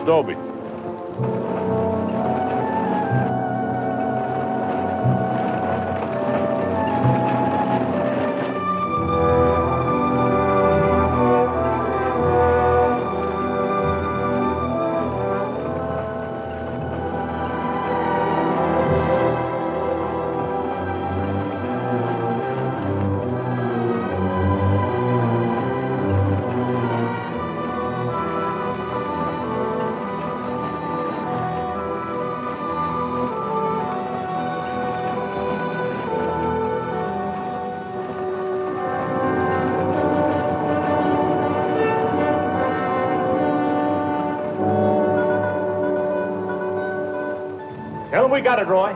Stobie. Tell them we got it, Roy.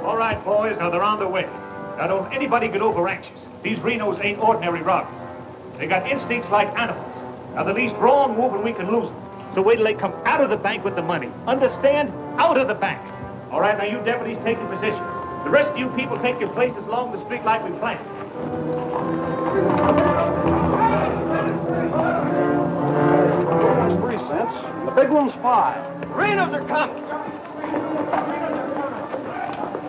All right, boys, now they're on their way. Now, don't anybody get over anxious. These Renos ain't ordinary robbers. They got instincts like animals. Now, the least wrong move and we can lose them. So wait till they come out of the bank with the money. Understand? Out of the bank. All right, now you deputies take your positions. The rest of you people take your places along the street like we planned. One's 3 cents. The big one's 5. Renos are coming.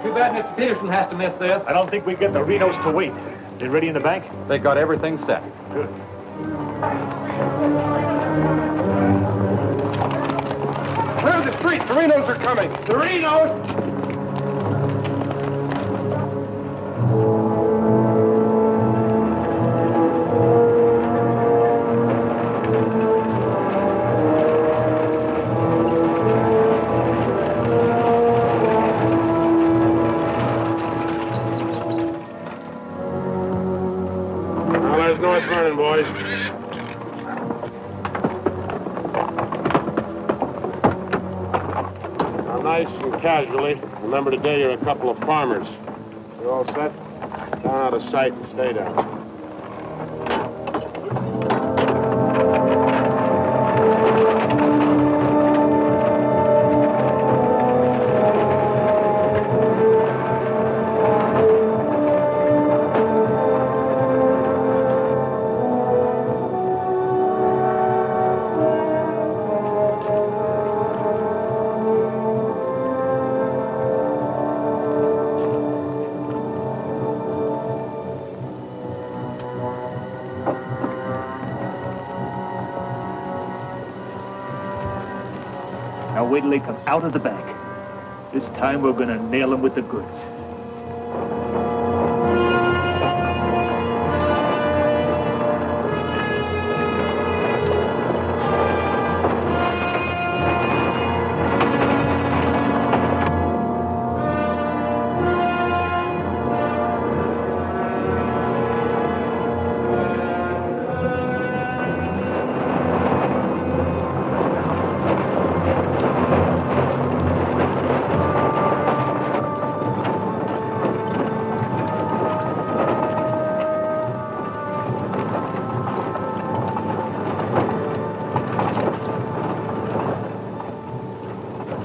Too bad Mr. Peterson has to miss this. I don't think we get the Renos to wait. They ready in the bank? They got everything set. Good. Clear the street. The Renos are coming. The Renos! North Vernon, boys. Now, nice and casually, remember today you're a couple of farmers. You all set? Down out of sight and stay down. Now wait till they come out of the bank. This time we're gonna nail them with the goods.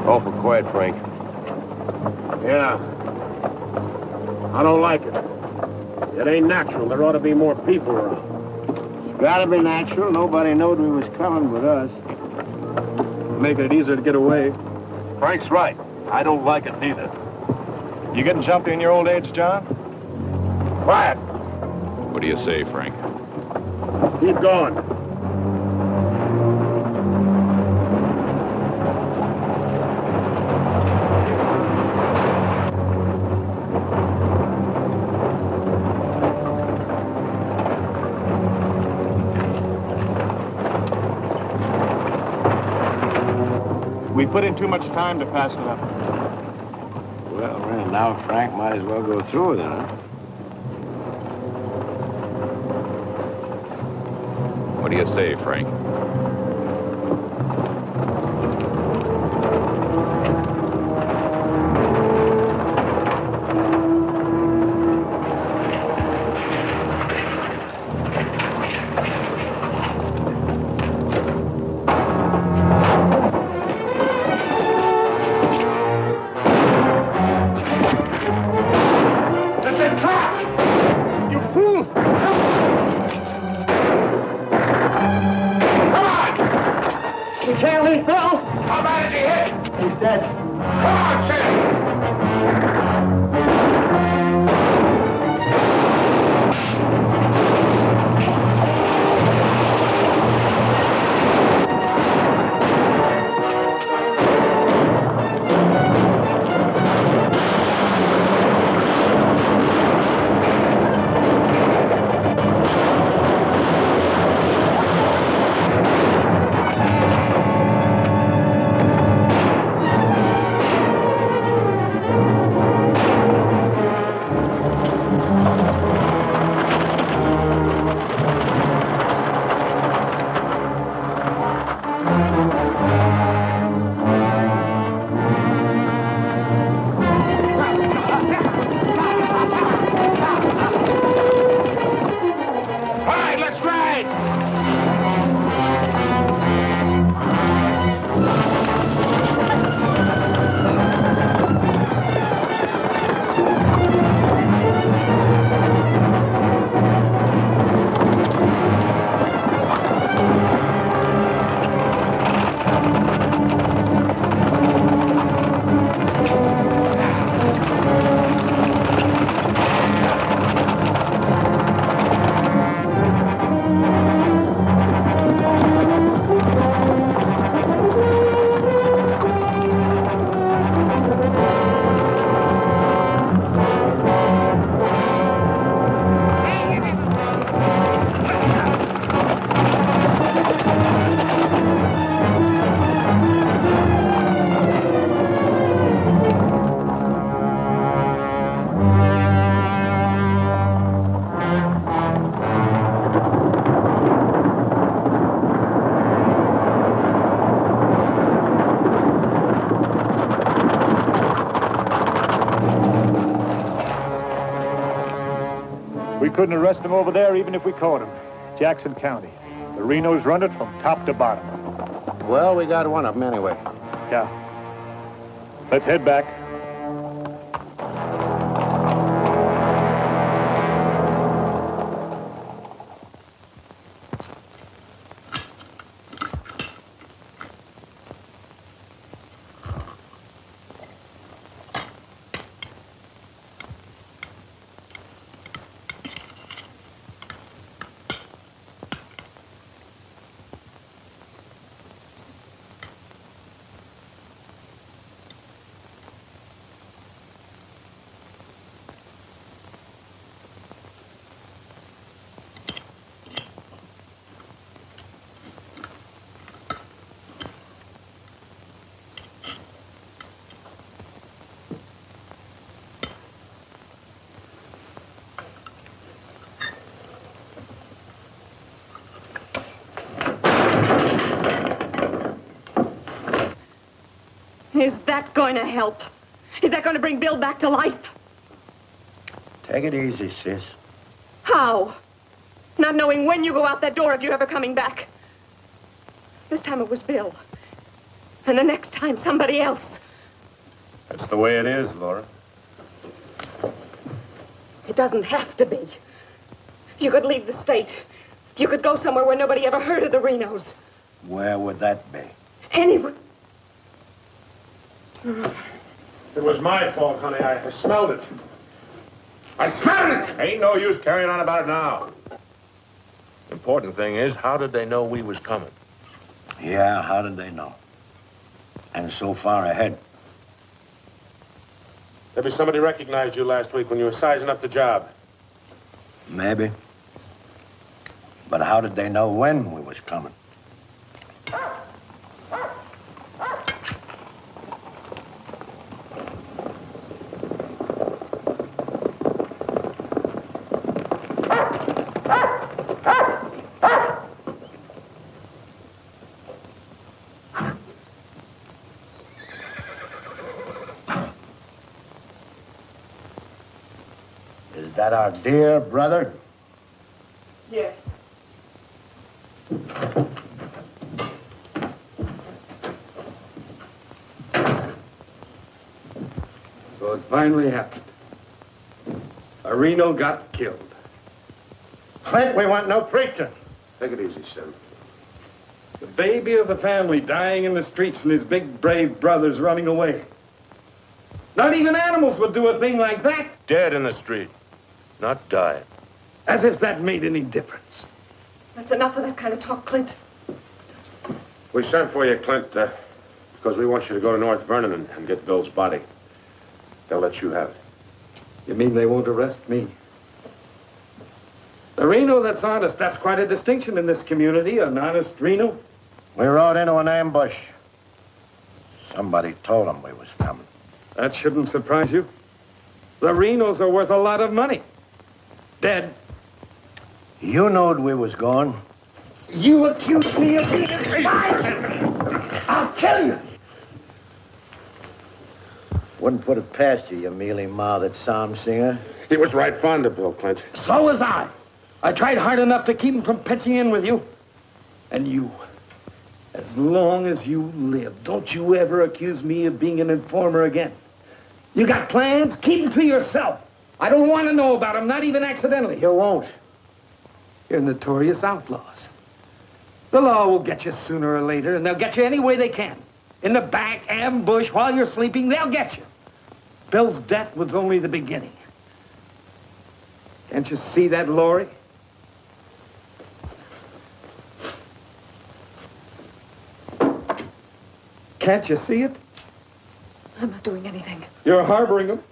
Awful quiet, Frank. Yeah. I don't like it. It ain't natural. There ought to be more people around. It's gotta be natural. Nobody knowed we was coming but us. Making it easier to get away. Frank's right. I don't like it neither. You getting jumpy in your old age, John? Quiet. What do you say, Frank? Keep going. We put in too much time to pass it up. Well, now Frank might as well go through with it, huh? What do you say, Frank? Can't leave, Bill! bad is he hit? He's dead. Come on, Sid! We couldn't arrest him over there even if we caught him. Jackson County. The Renos run it from top to bottom. Well, we got one of them anyway. Yeah. Let's head back. Is that going to help? Is that going to bring Bill back to life? Take it easy, sis. How? Not knowing when you go out that door if you're ever coming back. This time it was Bill. And the next time, somebody else. That's the way it is, Laura. It doesn't have to be. You could leave the state. You could go somewhere where nobody ever heard of the Renos. Where would that be? Anywhere. It was my fault, honey. I smelled it. I smelled it! Ain't no use carrying on about it now. Important thing is, how did they know we was coming? Yeah, how did they know? And so far ahead. Maybe somebody recognized you last week when you were sizing up the job. Maybe. But how did they know when we was coming? Is that our dear brother? Yes. So it finally happened. A Reno got killed. Clint, we want no preaching. Take it easy, Sim. The baby of the family dying in the streets and his big, brave brothers running away. Not even animals would do a thing like that. Dead in the street, not dying. As if that made any difference. That's enough of that kind of talk, Clint. We sent for you, Clint, because we want you to go to North Vernon and get Bill's body. They'll let you have it. You mean they won't arrest me? A Reno that's honest, that's quite a distinction in this community, an honest Reno. We rode into an ambush. Somebody told them we was coming. That shouldn't surprise you. The Renos are worth a lot of money. Dead. You knowed we was going. You accuse me of being a spy! I'll kill you! Wouldn't put it past you, you mealy-mouthed psalm singer. He was right fond of Bill, Clint. So was I. I tried hard enough to keep him from pitching in with you. And you, as long as you live, don't you ever accuse me of being an informer again. You got plans? Keep them to yourself. I don't want to know about them, not even accidentally. You won't. You're notorious outlaws. The law will get you sooner or later, and they'll get you any way they can. In the back, ambush, while you're sleeping, they'll get you. Bill's death was only the beginning. Can't you see that, Laurie? Can't you see it? I'm not doing anything. You're harboring them.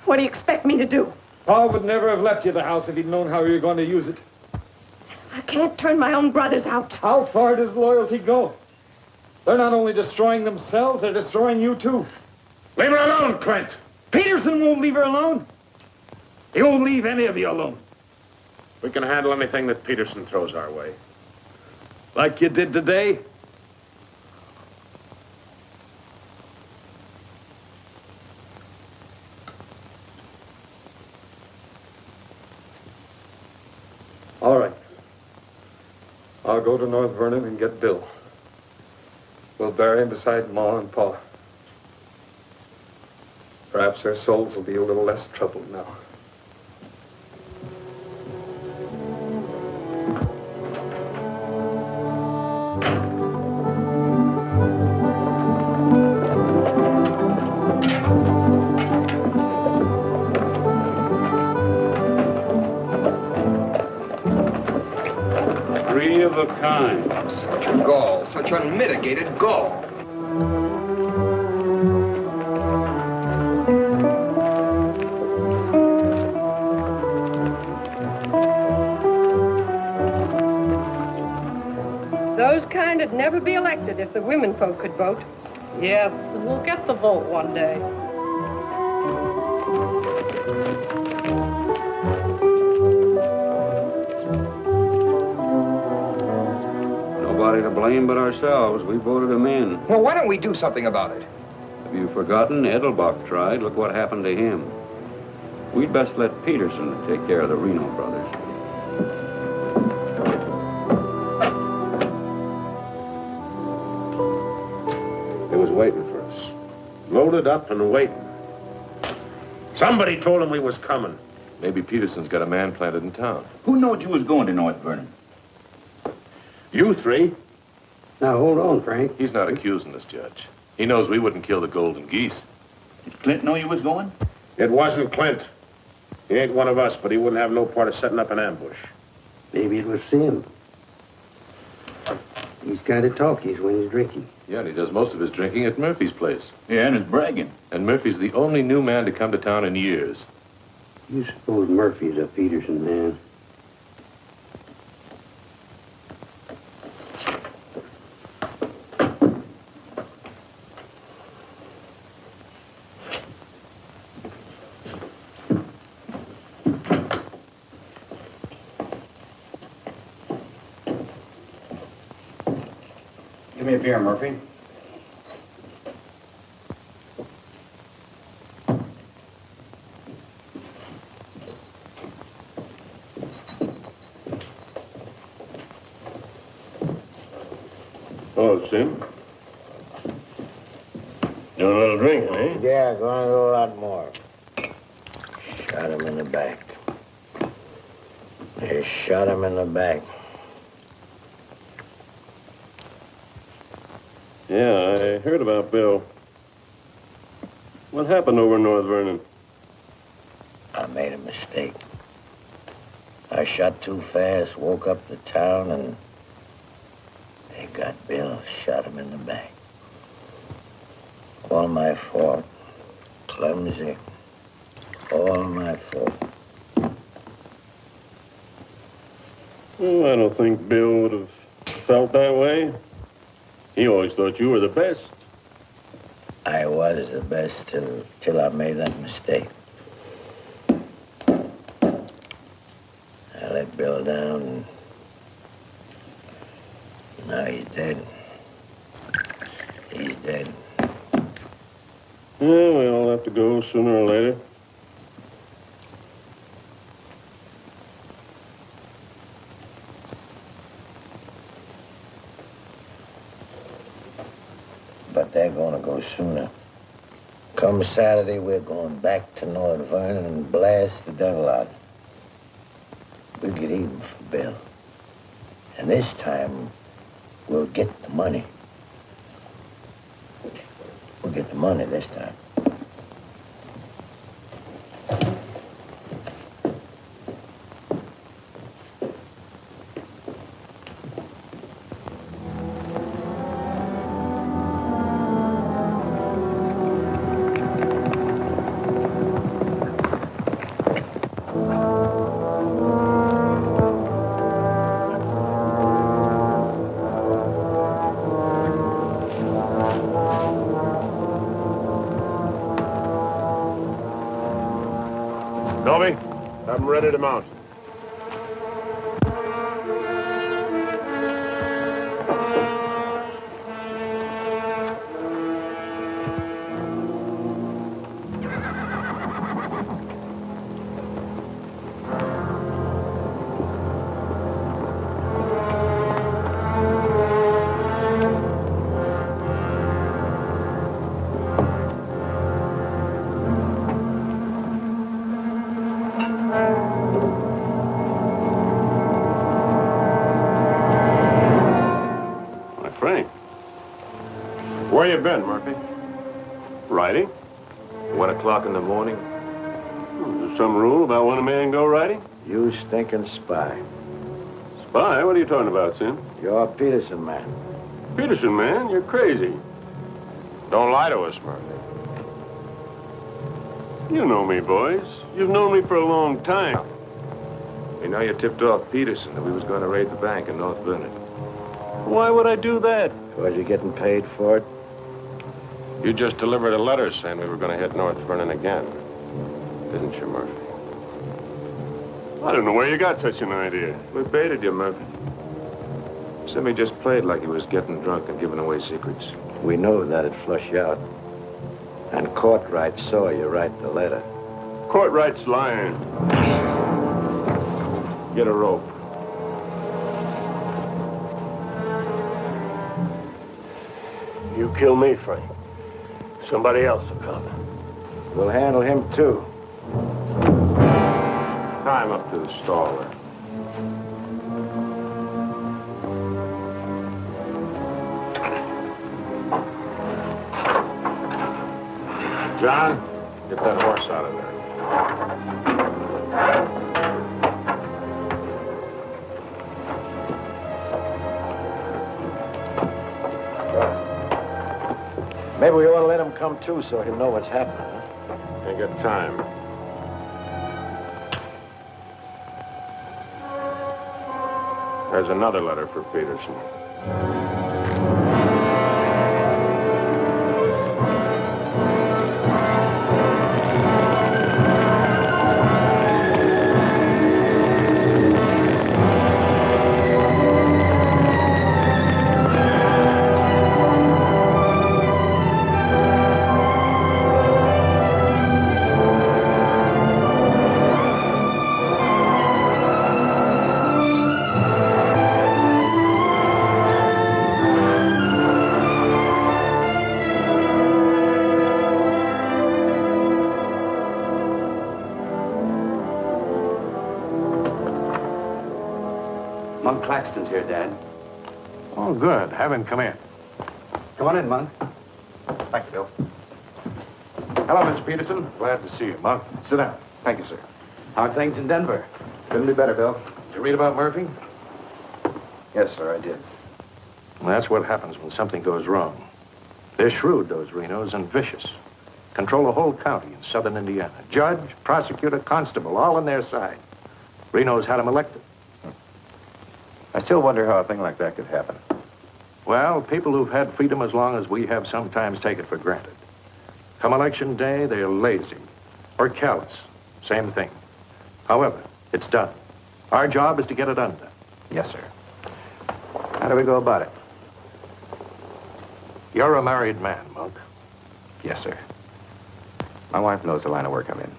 What do you expect me to do? Paul would never have left you the house if he'd known how you were going to use it. I can't turn my own brothers out. How far does loyalty go? They're not only destroying themselves, they're destroying you, too. Leave her alone, Clint. Peterson won't leave her alone. He won't leave any of you alone. We can handle anything that Peterson throws our way. Like you did today. All right. I'll go to North Vernon and get Bill. We'll bury him beside Ma and Pa. Perhaps their souls will be a little less troubled now. Three of a kind. Such a gall, such unmitigated gall. Those kind would never be elected if the women folk could vote. Yes, and we'll get the vote one day. Nobody to blame but ourselves. We voted him in. Well, why don't we do something about it? Have you forgotten? Edelbach tried. Look what happened to him. We'd best let Peterson take care of the Reno brothers. He was waiting for us. Loaded up and waiting. Somebody told him we was coming. Maybe Peterson's got a man planted in town. Who knowed you was going to North Vernon? You three. Now, hold on, Frank. He's not accusing us, Judge. He knows we wouldn't kill the golden geese. Did Clint know you was going? It wasn't Clint. He ain't one of us, but he wouldn't have no part of setting up an ambush. Maybe it was Sim. He's kind of talkies when he's drinking. Yeah, and he does most of his drinking at Murphy's place. Yeah, and his bragging. And Murphy's the only new man to come to town in years. You suppose Murphy's a Peterson man? Give me a beer, Murphy. Oh, Sim. Doing a little drinking, eh? Yeah, gonna do a lot more. Shot him in the back. They shot him in the back. Yeah, I heard about Bill. What happened over in North Vernon? I made a mistake. I shot too fast, woke up the town, and they got Bill, shot him in the back. All my fault. Clumsy. All my fault. Oh, I don't think Bill would have felt that way. He always thought you were the best. I was the best till I made that mistake. I let Bill down, and now he's dead. He's dead. Yeah, we all have to go sooner or later. But they're gonna go sooner. Come Saturday, we're going back to North Vernon and blast the devil out. We'll get even for Bill. And this time, we'll get the money. We'll get the money this time. Dolby, have them ready to mount. Where you been, Murphy? Riding? 1 o'clock in the morning. Is there some rule about when a man go riding? You stinking spy. Spy? What are you talking about, Sim? You're a Peterson man. Peterson, man, you're crazy. Don't lie to us, Murphy. You know me, boys. You've known me for a long time. We know you tipped off Peterson that we was going to raid the bank in North Vernon. Why would I do that? Was you getting paid for it? You just delivered a letter saying we were going to hit North Vernon again. Didn't you, Murphy? I don't know where you got such an idea. We baited you, Murphy. Simmy just played like he was getting drunk and giving away secrets. We knew that'd flush you out. And Courtright saw you write the letter. Courtright's lying. Get a rope. You kill me, Frank. Somebody else will come. We'll handle him, too. Tie him up to the stall there. John, get that horse out of there. Maybe we ought to let him come, too, so he'll know what's happening, huh? Ain't got time. There's another letter for Peterson. Claxton's here, Dad. Oh, good. Have him come in. Come on in, Monk. Thank you, Bill. Hello, Mr. Peterson. Glad to see you, Monk. Sit down. Thank you, sir. How are things in Denver? Couldn't be better, Bill. Did you read about Murphy? Yes, sir, I did. Well, that's what happens when something goes wrong. They're shrewd, those Renos, and vicious. Control the whole county in southern Indiana. Judge, prosecutor, constable, all on their side. Renos had him elected. I still wonder how a thing like that could happen. Well, people who've had freedom as long as we have sometimes take it for granted. Come election day, they're lazy or callous. Same thing. However, it's done. Our job is to get it undone. Yes, sir. How do we go about it? You're a married man, Monk. Yes, sir. My wife knows the line of work I'm in.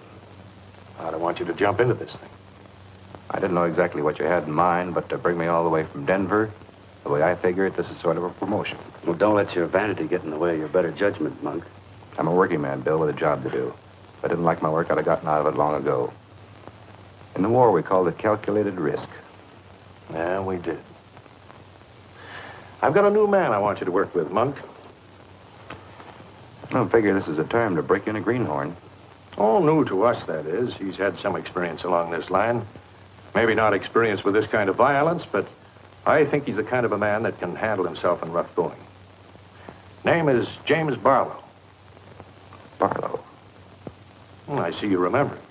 I don't want you to jump into this thing. I didn't know exactly what you had in mind, but to bring me all the way from Denver, the way I figure it, this is sort of a promotion. Well, don't let your vanity get in the way of your better judgment, Monk. I'm a working man, Bill, with a job to do. If I didn't like my work, I'd have gotten out of it long ago. In the war, we called it calculated risk. Yeah, we did. I've got a new man I want you to work with, Monk. I figure this is a time to break in a greenhorn. All new to us, that is. He's had some experience along this line. Maybe not experience with this kind of violence, but I think he's the kind of a man that can handle himself in rough going. Name is James Barlow. Barlow? I see you remember him.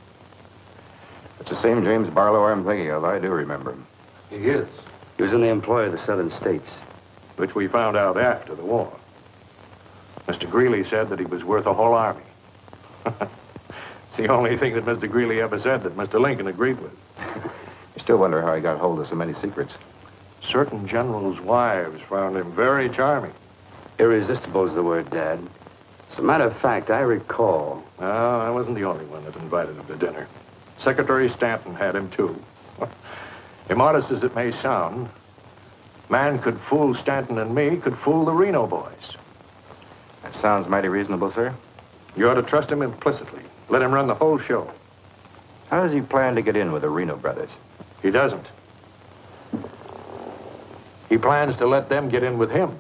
It's the same James Barlow I'm thinking of. I do remember him. He is. He was in the employ of the southern states. Which we found out after the war. Mr. Greeley said that he was worth a whole army. It's the only thing that Mr. Greeley ever said that Mr. Lincoln agreed with. You still wonder how he got hold of so many secrets. Certain generals' wives found him very charming. Irresistible is the word, Dad. As a matter of fact, I recall... No, I wasn't the only one that invited him to dinner. Secretary Stanton had him, too. Immodest as it may sound, man could fool Stanton and me, could fool the Reno boys. That sounds mighty reasonable, sir. You ought to trust him implicitly. Let him run the whole show. How does he plan to get in with the Reno brothers? He doesn't. He plans to let them get in with him.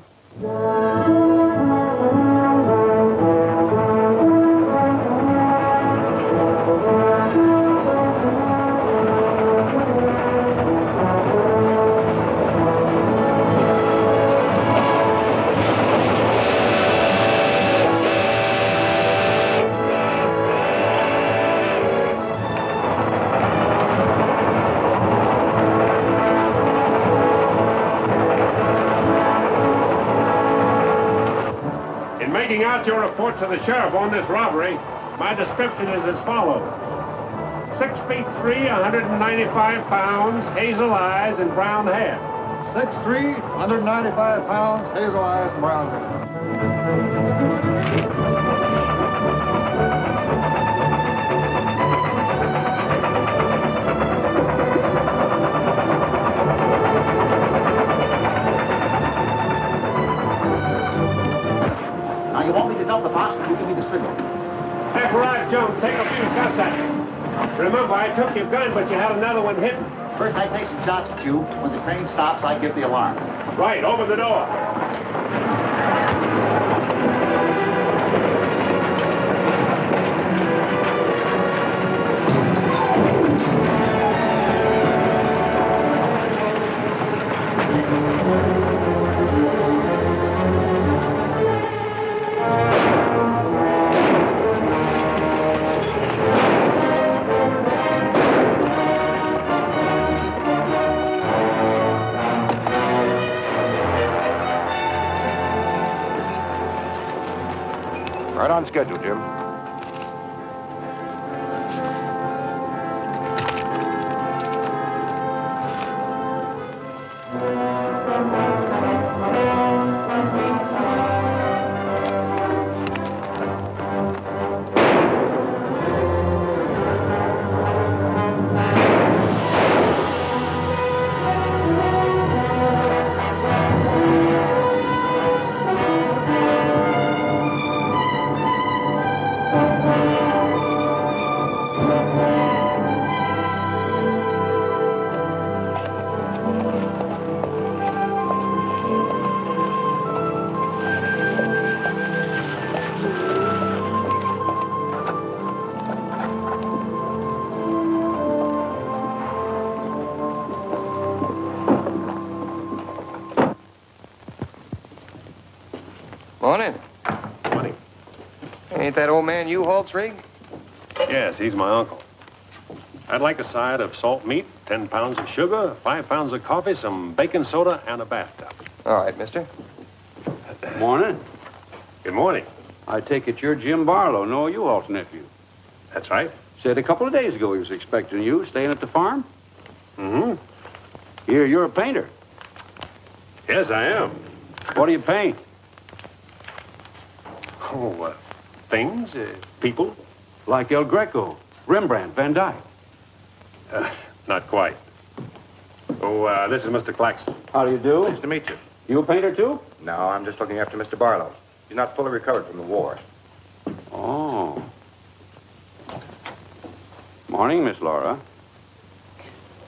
Making out your report to the sheriff on this robbery, my description is as follows. 6 feet 3, 195 pounds, hazel eyes, and brown hair. 6'3", 195 pounds, hazel eyes, and brown hair. Now, you want me to dump the box, but you give me the signal. After I jump, take a few shots at me. Remember, I took your gun, but you had another one hidden. First, I take some shots at you. When the train stops, I give the alarm. Right, open the door. Right on schedule, Jim. Ain't that old man U-Haul's rig? Yes, he's my uncle. I'd like a side of salt meat, 10 pounds of sugar, 5 pounds of coffee, some baking soda, and a bathtub. All right, mister. Morning. Good morning. I take it you're Jim Barlow, Noah U-Haul's nephew. That's right. Said a couple of days ago he was expecting you, staying at the farm. Mm-hmm. Here, you're a painter. Yes, I am. What do you paint? Oh, things, people. Like El Greco, Rembrandt, Van Dyke. Not quite. Oh, this is Mr. Claxton. How do you do? Nice to meet you. You a painter, too? No, I'm just looking after Mr. Barlow. He's not fully recovered from the war. Oh. Morning, Miss Laura.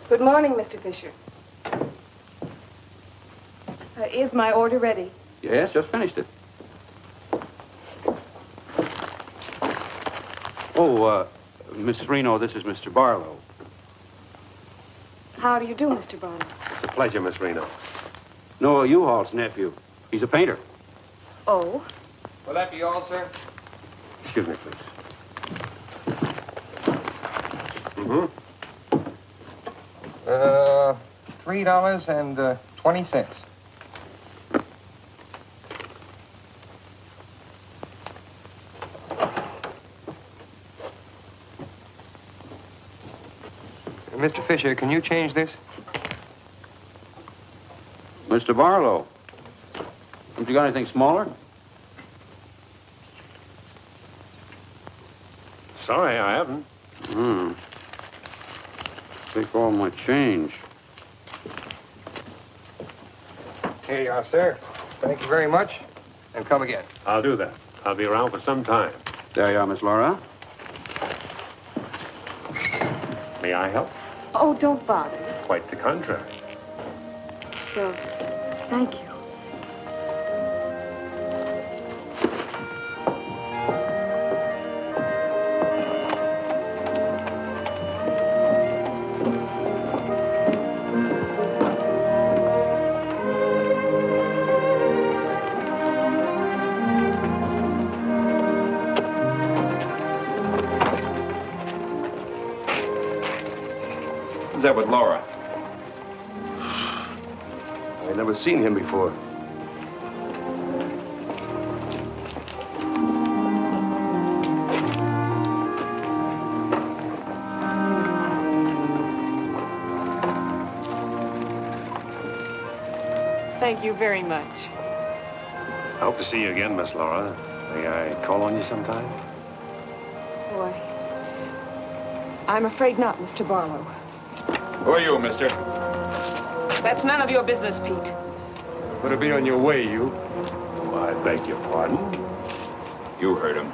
Good morning, Mr. Fisher. Is my order ready? Yes, just finished it. Oh, Mrs. Reno, this is Mr. Barlow. How do you do, Mr. Barlow? It's a pleasure, Miss Reno. Noah U-Haul's nephew. He's a painter. Oh? Will that be all, sir? Excuse me, please. Mm-hmm. $3.20. Mr. Fisher, can you change this? Mr. Barlow. Haven't you got anything smaller? Sorry, I haven't. Take all my change. Here you are, sir. Thank you very much. And come again. I'll do that. I'll be around for some time. There you are, Miss Laura. May I help? Oh, don't bother. Quite the contrary. Well, thank you. Who's that with Laura? I've never seen him before. Thank you very much. I hope to see you again, Miss Laura. May I call on you sometime? Boy, I'm afraid not, Mr. Barlow. Who are you, mister? That's none of your business, Pete. Better be on your way, you. Oh, I beg your pardon. You heard him.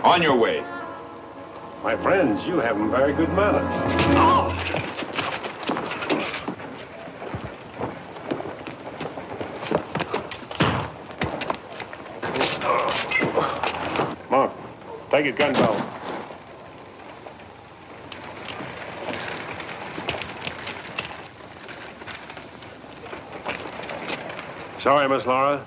On your way. My friends, you have very good manners. Mark, take his gun belt. Sorry, Miss Laura.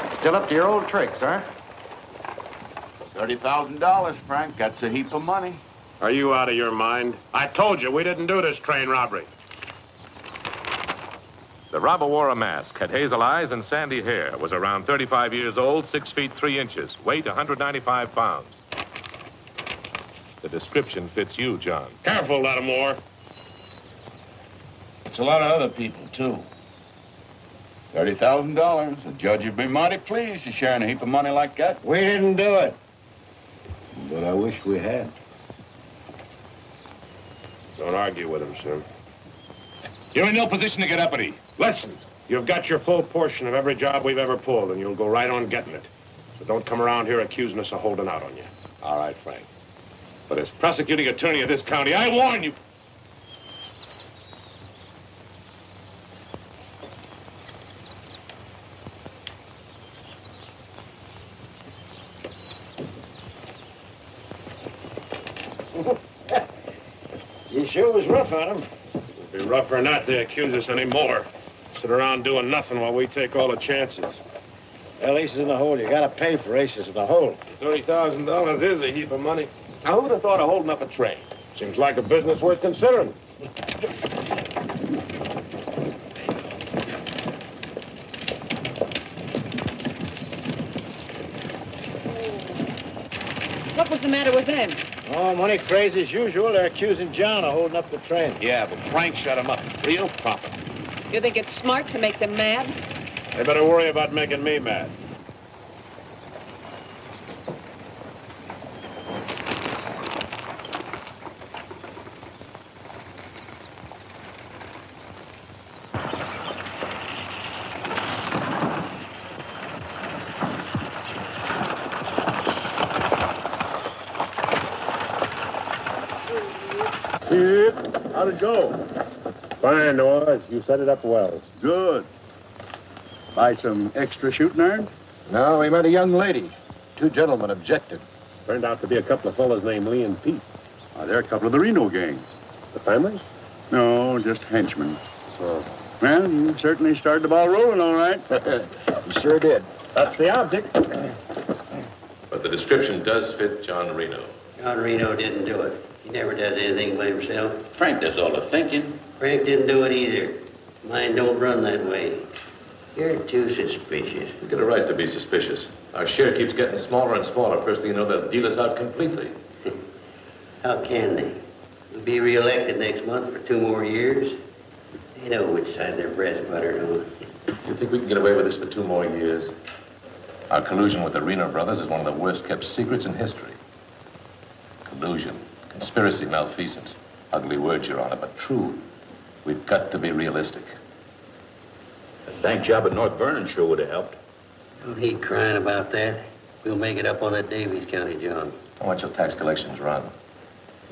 Still up to your old tricks, huh? $30,000, Frank. That's a heap of money. Are you out of your mind? I told you we didn't do this train robbery. The robber wore a mask, had hazel eyes and sandy hair, was around 35 years old, 6 feet 3 inches, weight 195 pounds. The description fits you, John. Careful, Lattimore. It's a lot of other people, too. $30,000. The judge would be mighty pleased to sharing a heap of money like that. We didn't do it. But I wish we had. Don't argue with him, sir. You're in no position to get uppity. Listen, you've got your full portion of every job we've ever pulled, and you'll go right on getting it. So don't come around here accusing us of holding out on you. All right, Frank. But as prosecuting attorney of this county, I warn you. You sure was rough on him. It'd be rougher not to accuse us anymore. sit around doing nothing while we take all the chances. Well, aces in the hole. You gotta pay for aces in the hole. $30,000 is a heap of money. Now, who'd have thought of holding up a train? Seems like a business worth considering. What was the matter with them? Oh, money crazy as usual. They're accusing John of holding up the train. Yeah, but Frank shut him up. Real profit. You think it's smart to make them mad? They better worry about making me mad. How'd it go? Fine, Noah. You set it up well. Good. Buy some extra shooting iron? No, we met a young lady. Two gentlemen objected. Turned out to be a couple of fellas named Lee and Pete. They're a couple of the Reno gang. The family? No, just henchmen. So, Well, you certainly started the ball rolling, all right. You sure did. that's the object. But the description does fit John Reno. John Reno didn't do it. He never does anything by himself. Frank does all the thinking. Frank didn't do it either. Mine don't run that way. You're too suspicious. We get a right to be suspicious. Our share keeps getting smaller and smaller. First thing you know, they'll deal us out completely. How can they? We'll be reelected next month for 2 more years. They know which side their bread's buttered on. You think we can get away with this for 2 more years? Our collusion with the Reno brothers is one of the worst kept secrets in history. Collusion, conspiracy, malfeasance. Ugly words, Your Honor, but true. We've got to be realistic. The bank job at North Vernon sure would have helped. Don't need crying about that. We'll make it up on that Davies County job. How much will tax collections run?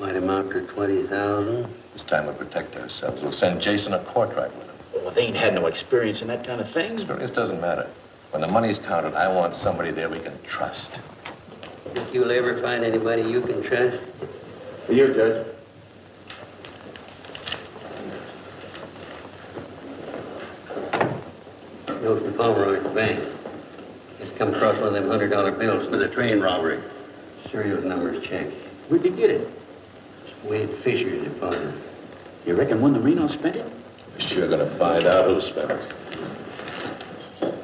Might amount to 20,000. This time we'll protect ourselves. We'll send Jason a courtright with him. Well, they ain't had no experience in that kind of thing. Experience doesn't matter. When the money's counted, I want somebody there we can trust. Think you'll ever find anybody you can trust? For you, Judge. Goes to Pomeroy's bank. Just come across one of them $100 bills for the train robbery. Serial numbers checked. Where'd you get it? Wade Fisher's deposit. You reckon one of the Reno spent it? We're sure gonna find out who spent it.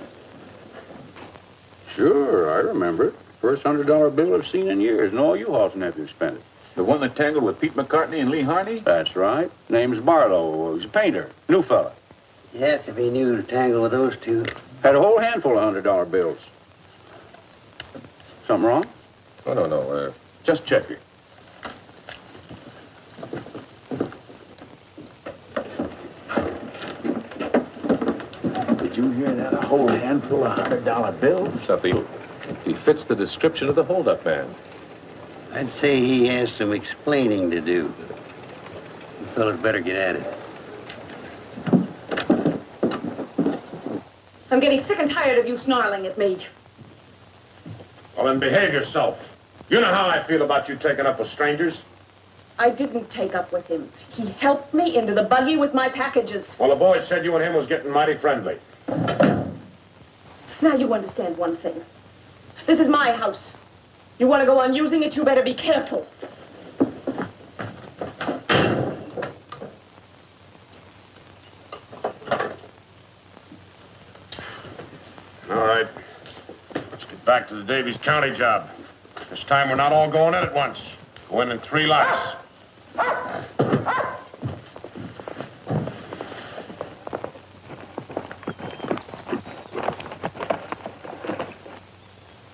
Sure, I remember it. First $100 bill I've seen in years, and all you Hall's nephews spent it. The one that tangled with Pete McCartney and Lee Harney? That's right. Name's Barlow. He's a painter. New fella. You have to be new to tangle with those two. Had a whole handful of $100 bills. Something wrong? Oh, no. Just check it. Did you hear that? A whole handful of $100 bills? Something. He fits the description of the holdup man. I'd say he has some explaining to do. You fellas better get at it. I'm getting sick and tired of you snarling at me. Well, then behave yourself. You know how I feel about you taking up with strangers. I didn't take up with him. He helped me into the buggy with my packages. Well, the boys said you and him was getting mighty friendly. Now you understand one thing. This is my house. You want to go on using it, you better be careful. All right. Let's get back to the Davies County job. This time we're not all going in at once. Go in 3 lots.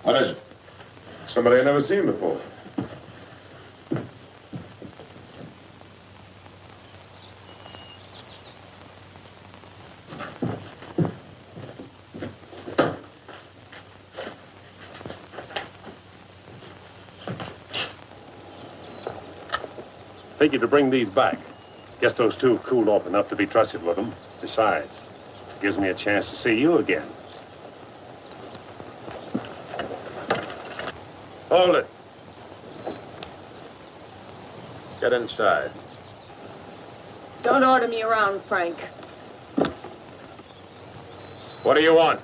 What is it? Somebody I've never seen before. Take you to bring these back. Guess those two cooled off enough to be trusted with them. Besides, it gives me a chance to see you again. Hold it. Get inside. Don't order me around, Frank. What do you want?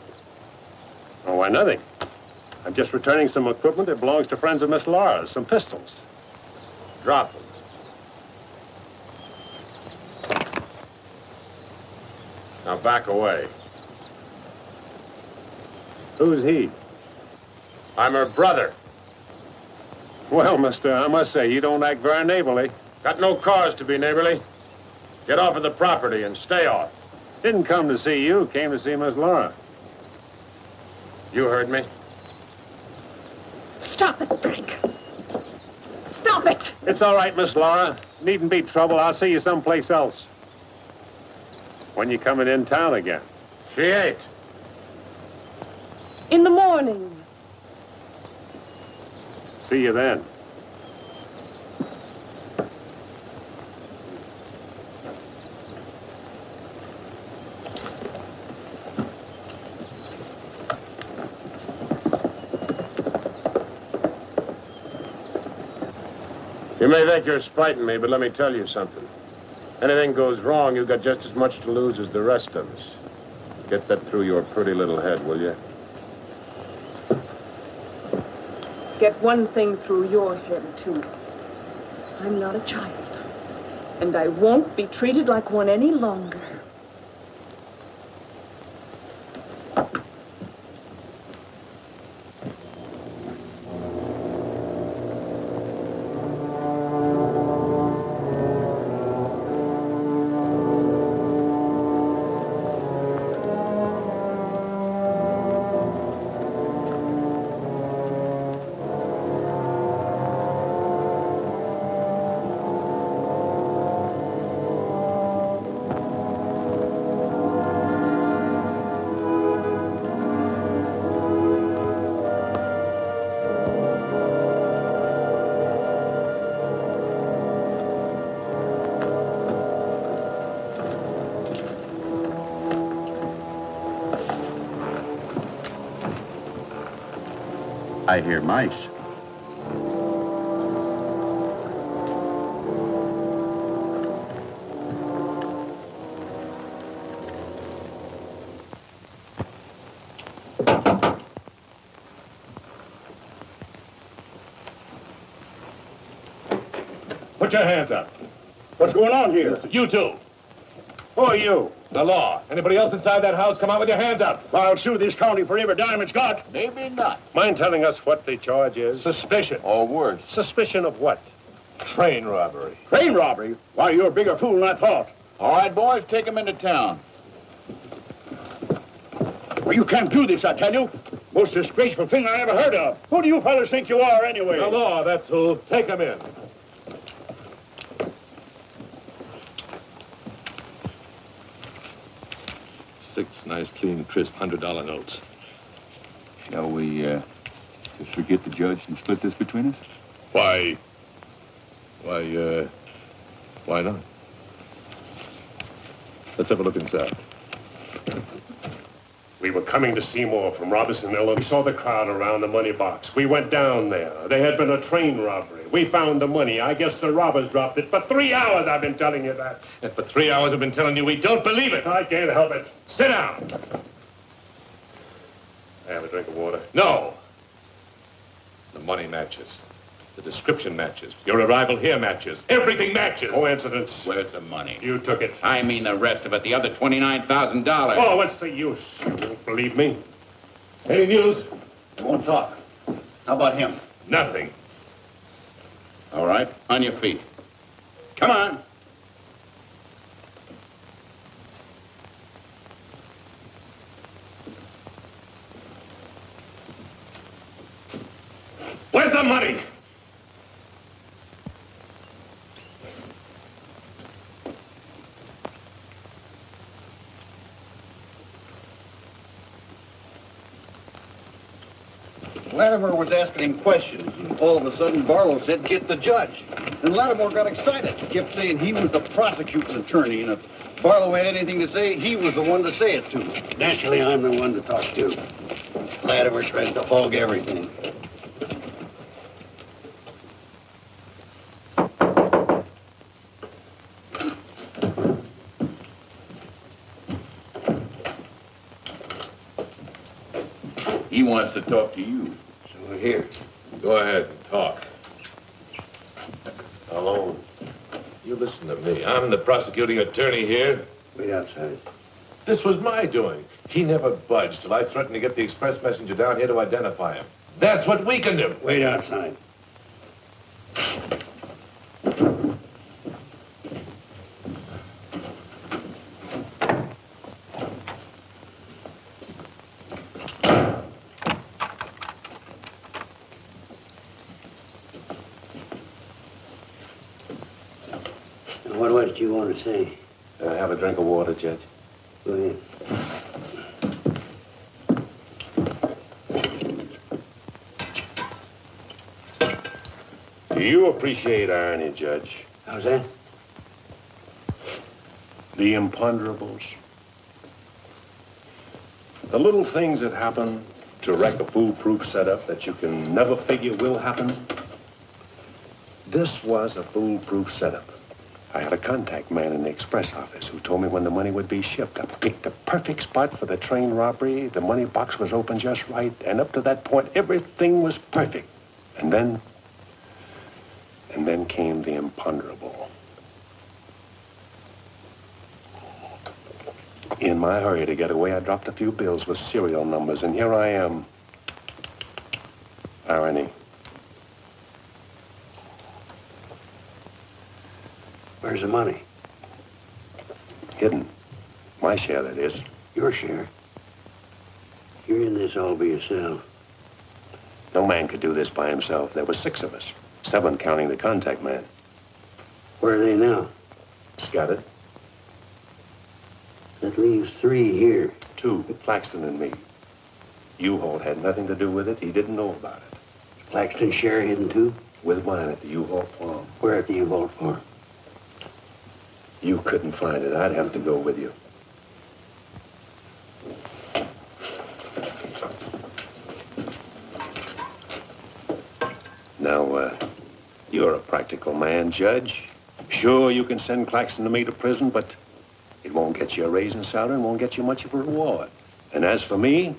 Oh, why, nothing. I'm just returning some equipment that belongs to friends of Miss Laura's, some pistols. Drop them. Now back away. Who's he? I'm her brother. Well, mister, I must say, you don't act very neighborly. Got no cause to be neighborly. Get off of the property and stay off. Didn't come to see you, came to see Miss Laura. You heard me. Stop it, Frank. Stop it. It's all right, Miss Laura. Needn't be trouble. I'll see you someplace else. When you coming in town again? She ain't. In the morning. See you then. You may think you're spiting me, but let me tell you something. Anything goes wrong, you've got just as much to lose as the rest of us. Get that through your pretty little head, will you? Get one thing through your head, too. I'm not a child. And I won't be treated like one any longer. I hear mice. Put your hands up. What's going on here? You two. Who are you? The law. Anybody else inside that house, come out with your hands up. I'll sue this county for every dime it's got. Maybe not. Mind telling us what the charge is? Suspicion. Or worse. Suspicion of what? Train robbery. Train robbery? Why, you're a bigger fool than I thought. All right, boys, take him into town. Well, you can't do this, I tell you. Most disgraceful thing I ever heard of. Who do you fellas think you are, anyway? The law, that's who. Take him in. Six nice, clean, crisp $100 notes. Shall we, just forget the judge and split this between us? Why not? Let's have a look inside. We were coming to Seymour from Robinson Mill, and we saw the crowd around the money box. We went down there. There had been a train robbery. We found the money. I guess the robbers dropped it. For 3 hours, I've been telling you that. And for 3 hours I've been telling you we don't believe it. I can't help it. Sit down. I have a drink of water. No. The money matches. The description matches. Your arrival here matches. Everything matches. Coincidence. Where's the money? You took it. I mean the rest of it, the other $29,000. Oh, what's the use? You don't believe me? Any news? I won't talk. How about him? Nothing. All right, on your feet. Come on. Where's the money? Latimer was asking him questions, and all of a sudden Barlow said, get the judge. And Latimer got excited. He kept saying he was the prosecuting attorney, and if Barlow had anything to say, he was the one to say it to. Naturally, I'm the one to talk to. Latimer tries to hog everything. He wants to talk to you. So here. Go ahead and talk. Hello. You listen to me. I'm the prosecuting attorney here. Wait outside. This was my doing. He never budged till I threatened to get the express messenger down here to identify him. That's what we can do. Wait outside. What did you want to say? Have a drink of water, Judge. Go ahead. Do you appreciate irony, Judge? How's that? The imponderables. The little things that happen to wreck a foolproof setup that you can never figure will happen. This was a foolproof setup. I had a contact man in the express office who told me when the money would be shipped. I picked the perfect spot for the train robbery. The money box was open just right. And up to that point, everything was perfect. And then came the imponderable. In my hurry to get away, I dropped a few bills with serial numbers, and here I am. Irony. Where's the money? Hidden. My share, that is. Your share? You're in this all by yourself. No man could do this by himself. There were 6 of us. 7 counting the contact man. Where are they now? Scattered. That leaves 3 here. 2, Claxton and me. U-Haul had nothing to do with it. He didn't know about it. Claxton's share hidden too? With mine at the U-Haul farm. Where at the U-Haul farm? You couldn't find it. I'd have to go with you. Now, you're a practical man, Judge. Sure, you can send Claxton and me to prison, but it won't get you a raise in salary and won't get you much of a reward. And as for me,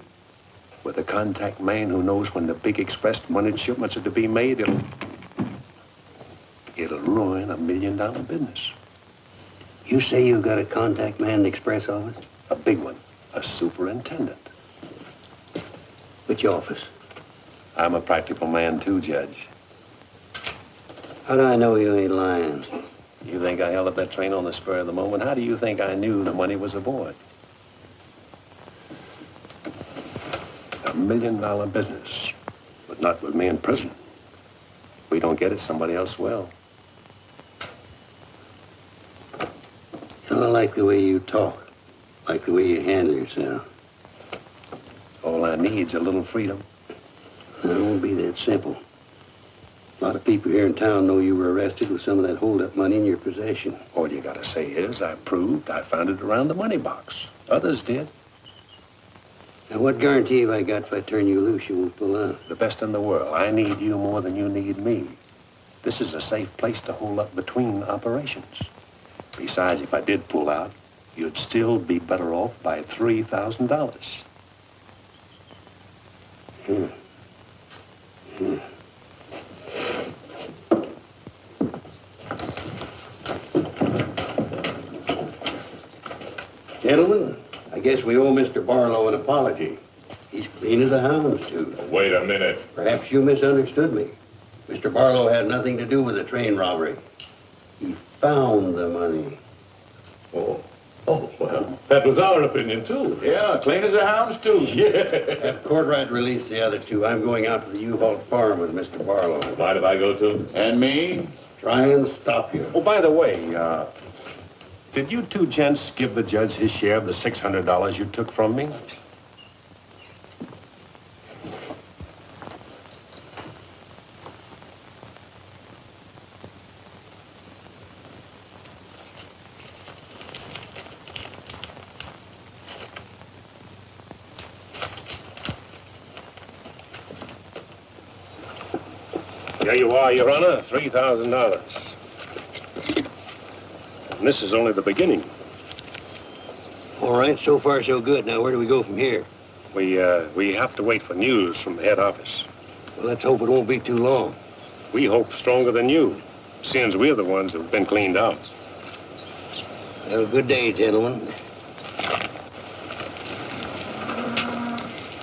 with a contact man who knows when the big express money shipments are to be made, it'll ruin $1 million business. You say you got a contact man in the express office? A big one. A superintendent. Which office? I'm a practical man too, Judge. How do I know you ain't lying? You think I held up that train on the spur of the moment? How do you think I knew the money was aboard? $1 million business, but not with me in prison. If we don't get it, somebody else will. I don't like the way you talk, like the way you handle yourself. All I need's a little freedom. No, it won't be that simple. A lot of people here in town know you were arrested with some of that hold-up money in your possession. All you gotta say is I proved I found it around the money box. Others did. Now, what guarantee have I got if I turn you loose you won't pull out? The best in the world. I need you more than you need me. This is a safe place to hold up between operations. Besides, if I did pull out, you'd still be better off by $3,000. Gentlemen, I guess we owe Mr. Barlow an apology. He's clean as a hound's tooth. Wait a minute. Perhaps you misunderstood me. Mr. Barlow had nothing to do with the train robbery. He found the money. Oh, well, that was our opinion, too. Yeah, clean as a hound's tooth. Yeah. Have Courtright release the other 2. I'm going out to the U-Haul farm with Mr. Barlow. Mind if I go, too? And me? Try and stop you. Oh, by the way, did you 2 gents give the judge his share of the $600 you took from me? There you are, Your Honor, $3,000. And this is only the beginning. All right, so far so good. Now, where do we go from here? We have to wait for news from the head office. Well, let's hope it won't be too long. We hope stronger than you, since we're the ones who've been cleaned out. Have a good day, gentlemen.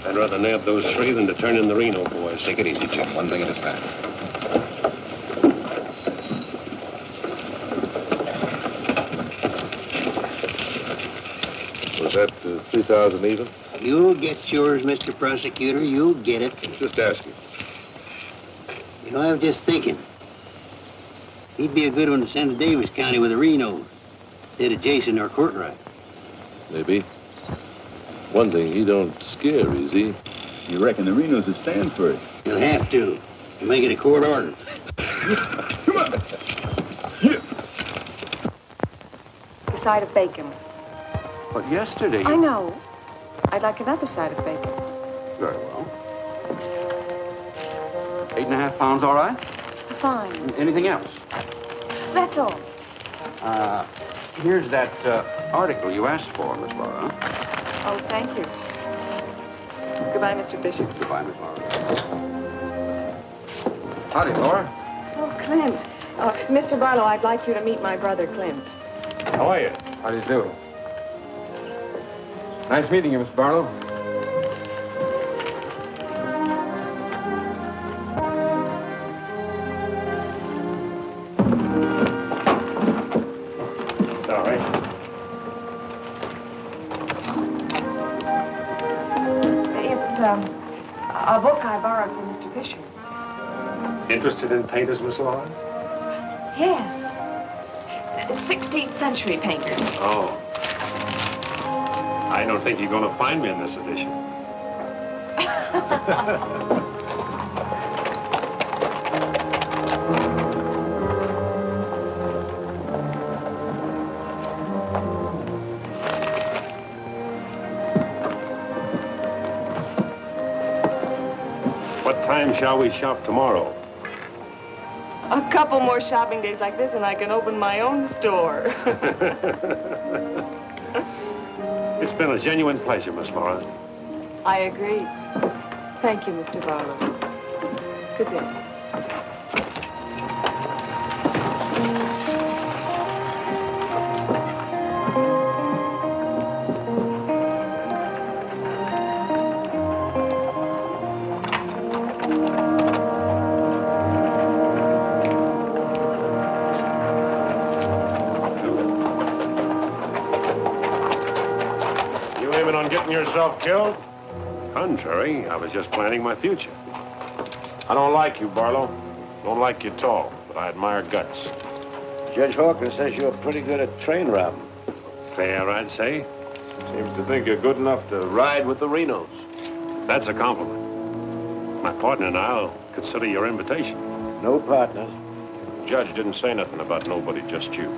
I'd rather nab those three than to turn in the Reno boys. Take it easy, Jim. One thing at a time. Was that 3,000 even? You'll get yours, Mr. Prosecutor. You'll get it. Just asking. You know, I was just thinking. He'd be a good one to send to Davis County with the Renos instead of Jason or Courtright. Maybe. One thing, he don't scare, is he? You reckon the Renos would stand for it? He'll have to. He'll make it a court order. Come on. A side of bacon. But yesterday... I know. I'd like another side of bacon. Very well. 8.5 pounds, all right? Fine. Anything else? That's all. Here's that article you asked for, Miss Laura. Oh, thank you. Goodbye, Mr. Bishop. Goodbye, Miss Laura. Howdy, Laura. Oh, Clint. Mr. Barlow, I'd like you to meet my brother, Clint. How are you? How do you do? Nice meeting you, Miss Barlow. All right. It's a book I borrowed from Mr. Fisher. Interested in painters, Miss Laura? Yes. 16th century painters. Oh. I don't think you're going to find me in this edition. What time shall we shop tomorrow? A couple more shopping days like this and I can open my own store. It's been a genuine pleasure, Miss Laura. I agree. Thank you, Mr. Barlow. Good day. Yourself killed? Contrary, I was just planning my future. I don't like you, Barlow. Don't like you at all, but I admire guts. Judge Hawkins says you're pretty good at train robbing. Fair, I'd say. Seems to think you're good enough to ride with the Renos. That's a compliment. My partner and I'll consider your invitation. No partners. The judge didn't say nothing about nobody, just you.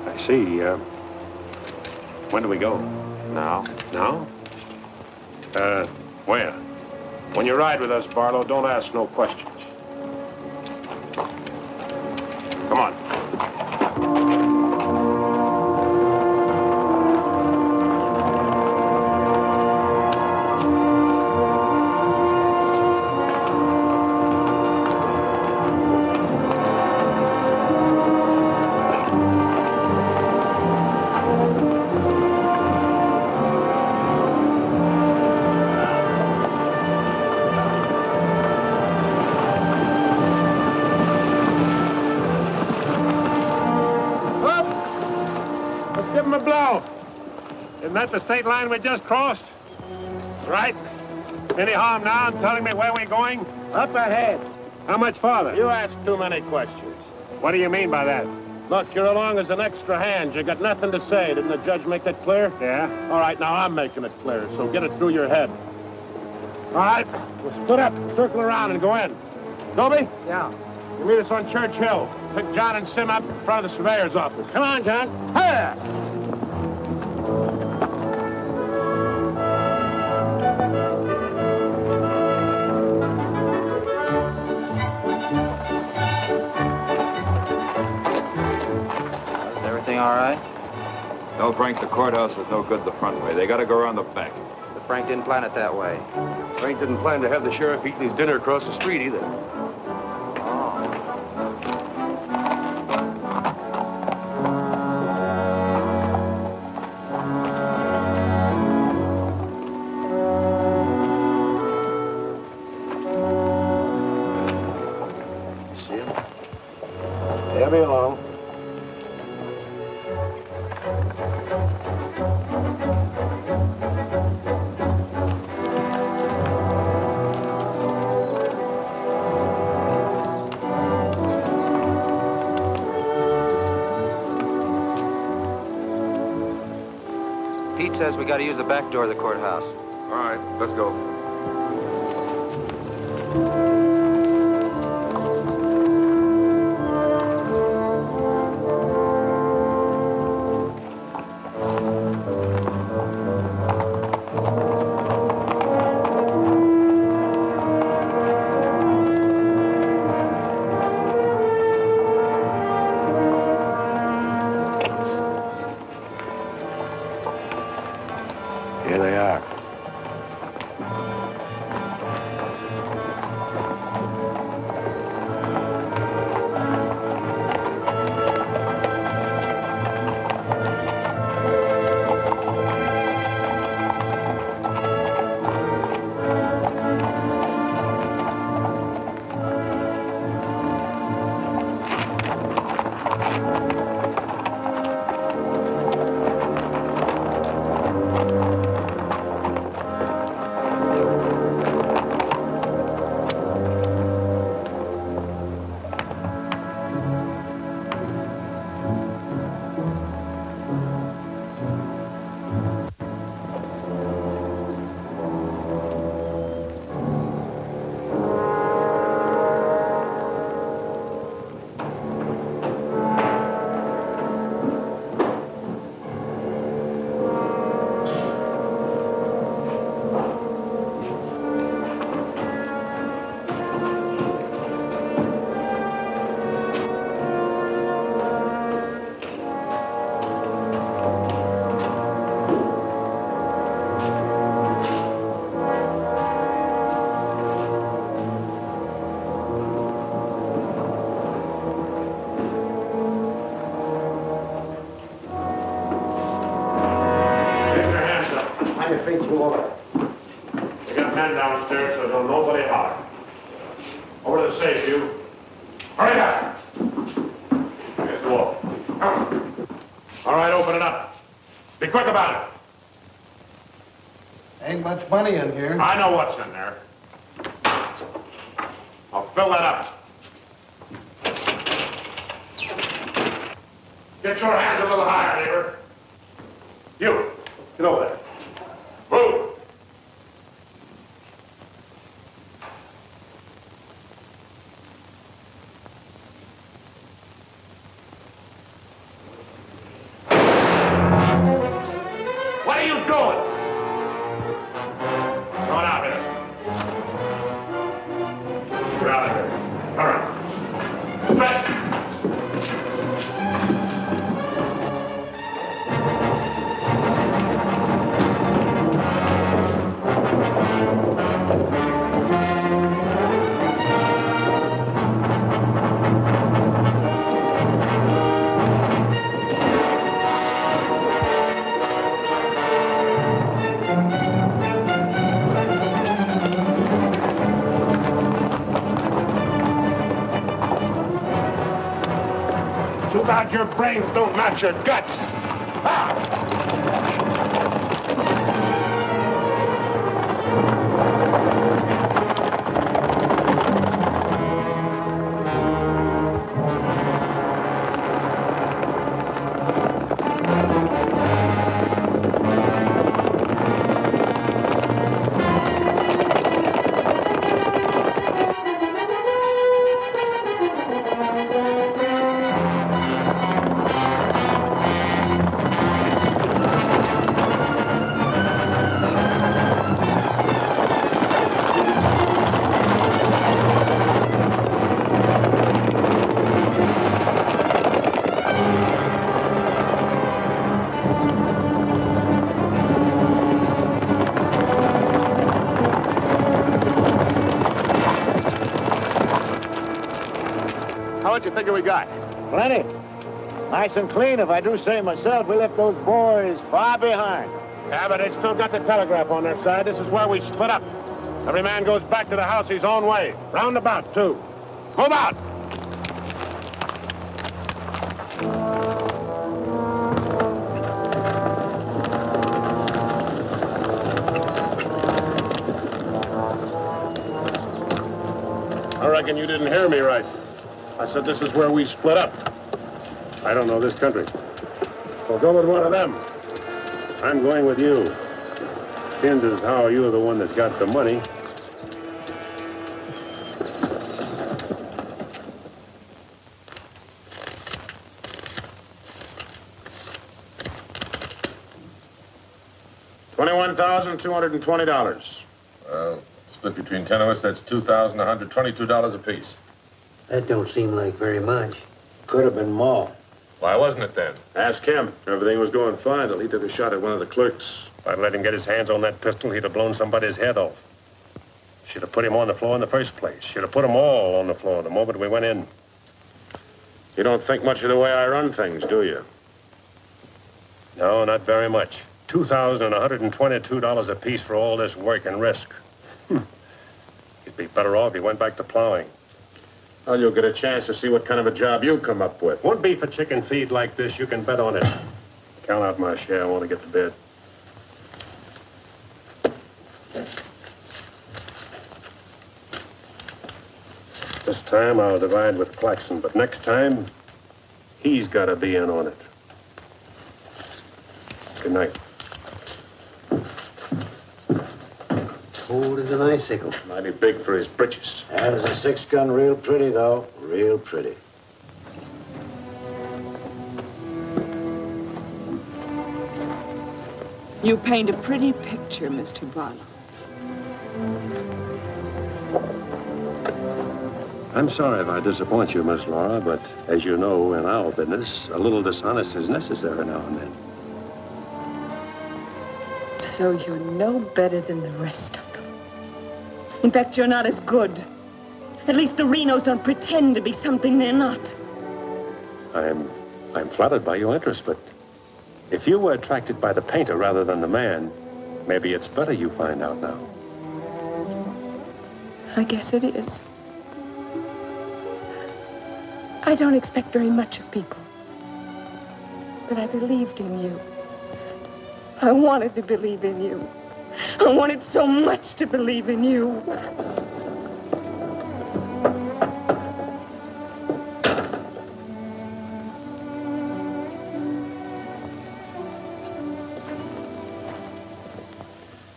I see. When do we go? Now? Now? Where? When you ride with us, Barlow, don't ask no questions. Come on. Isn't that the state line we just crossed? Right. Any harm now in telling me where we're going? Up ahead. How much farther? You ask too many questions. What do you mean by that? Look, you're along as an extra hand. You got nothing to say. Didn't the judge make that clear? Yeah. All right, now I'm making it clear, so get it through your head. All right, we'll split up, circle around, and go in. Toby? Yeah. You meet us on Church Hill. Pick John and Sim up in front of the surveyor's office. Come on, John. Hey! All right? Tell Frank the courthouse is no good the front way. They gotta go around the back. The Frank didn't plan it that way. Frank didn't plan to have the sheriff eating his dinner across the street either. See him? They'll be along. Pete says we got to use the back door of the courthouse. All right, let's go. Here they are. We got men downstairs, so don't nobody holler. Over to the safe, you. Hurry up! Here's the wall. Come. All right, open it up. Be quick about it. Ain't much money in here. I know what's in there. I'll fill that up. Get your hands a little higher, neighbor. You, get over there. Move! What are you doing? Come on out here. Get out of here. Hurry. Stretch. Too bad your brains don't match your guts. How much you figure we got? Plenty. Nice and clean, if I do say myself. We left those boys far behind. Yeah, but they still got the telegraph on their side. This is where we split up. Every man goes back to the house his own way. Roundabout, too. Move out! I reckon you didn't hear me right. I said this is where we split up. I don't know this country. Well, go with one of them. I'm going with you. Seeing as how you're the one that's got the money. $21,220. Well, split between 10 of us, that's $2,122 apiece. That don't seem like very much. Could have been more. Why wasn't it then? Ask him. Everything was going fine till he took a shot at one of the clerks. If I'd let him get his hands on that pistol, he'd have blown somebody's head off. Should have put him on the floor in the first place. Should have put them all on the floor the moment we went in. You don't think much of the way I run things, do you? No, not very much. $2,122 apiece for all this work and risk. You'd be better off if you went back to plowing. Well, you'll get a chance to see what kind of a job you come up with. One beef a chicken feed like this, you can bet on it. Count out my share. I want to get to bed. This time I'll divide with Claxon, but next time, he's got to be in on it. Good night. Cold as an icicle. Mighty big for his britches. That is a 6-gun, real pretty, though. Real pretty. You paint a pretty picture, Mr. Barlow. I'm sorry if I disappoint you, Miss Laura, but as you know, in our business, a little dishonest is necessary now and then. So you're no better than the rest of them. In fact, you're not as good. At least the Renos don't pretend to be something they're not. I'm flattered by your interest, but if you were attracted by the painter rather than the man, maybe it's better you find out now. I guess it is. I don't expect very much of people. But I believed in you. I wanted to believe in you. I wanted so much to believe in you.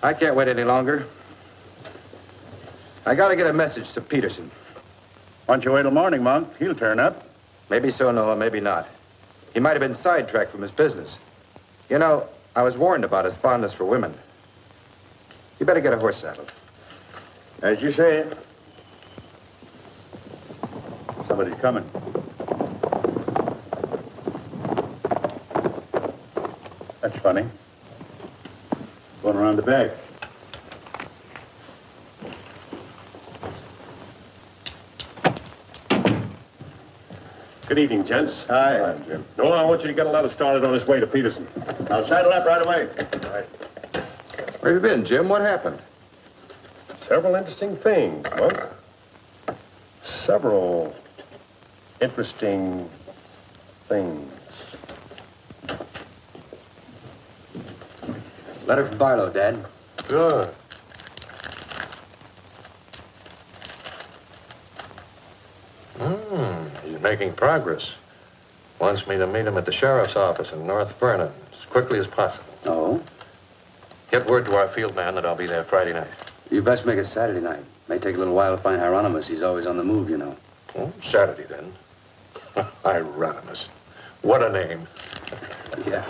I can't wait any longer. I gotta get a message to Peterson. Why don't you wait till morning, Monk? He'll turn up. Maybe so, Noah, maybe not. He might have been sidetracked from his business. You know, I was warned about his fondness for women. You better get a horse saddled. As you say. Somebody's coming. That's funny. Going around the back. Good evening, gents. Hi, Jim. Noah, I want you to get a letter started on his way to Peterson. I'll saddle up right away. All right. Where have you been, Jim? What happened? Several interesting things, Monk. Several interesting things. Letter from Barlow, Dad. Good. He's making progress. Wants me to meet him at the sheriff's office in North Vernon as quickly as possible. Oh? Get word to our field man that I'll be there Friday night. You best make it Saturday night. May take a little while to find Hieronymus. He's always on the move, you know. Oh, Saturday, then. Hieronymus. What a name. Yeah.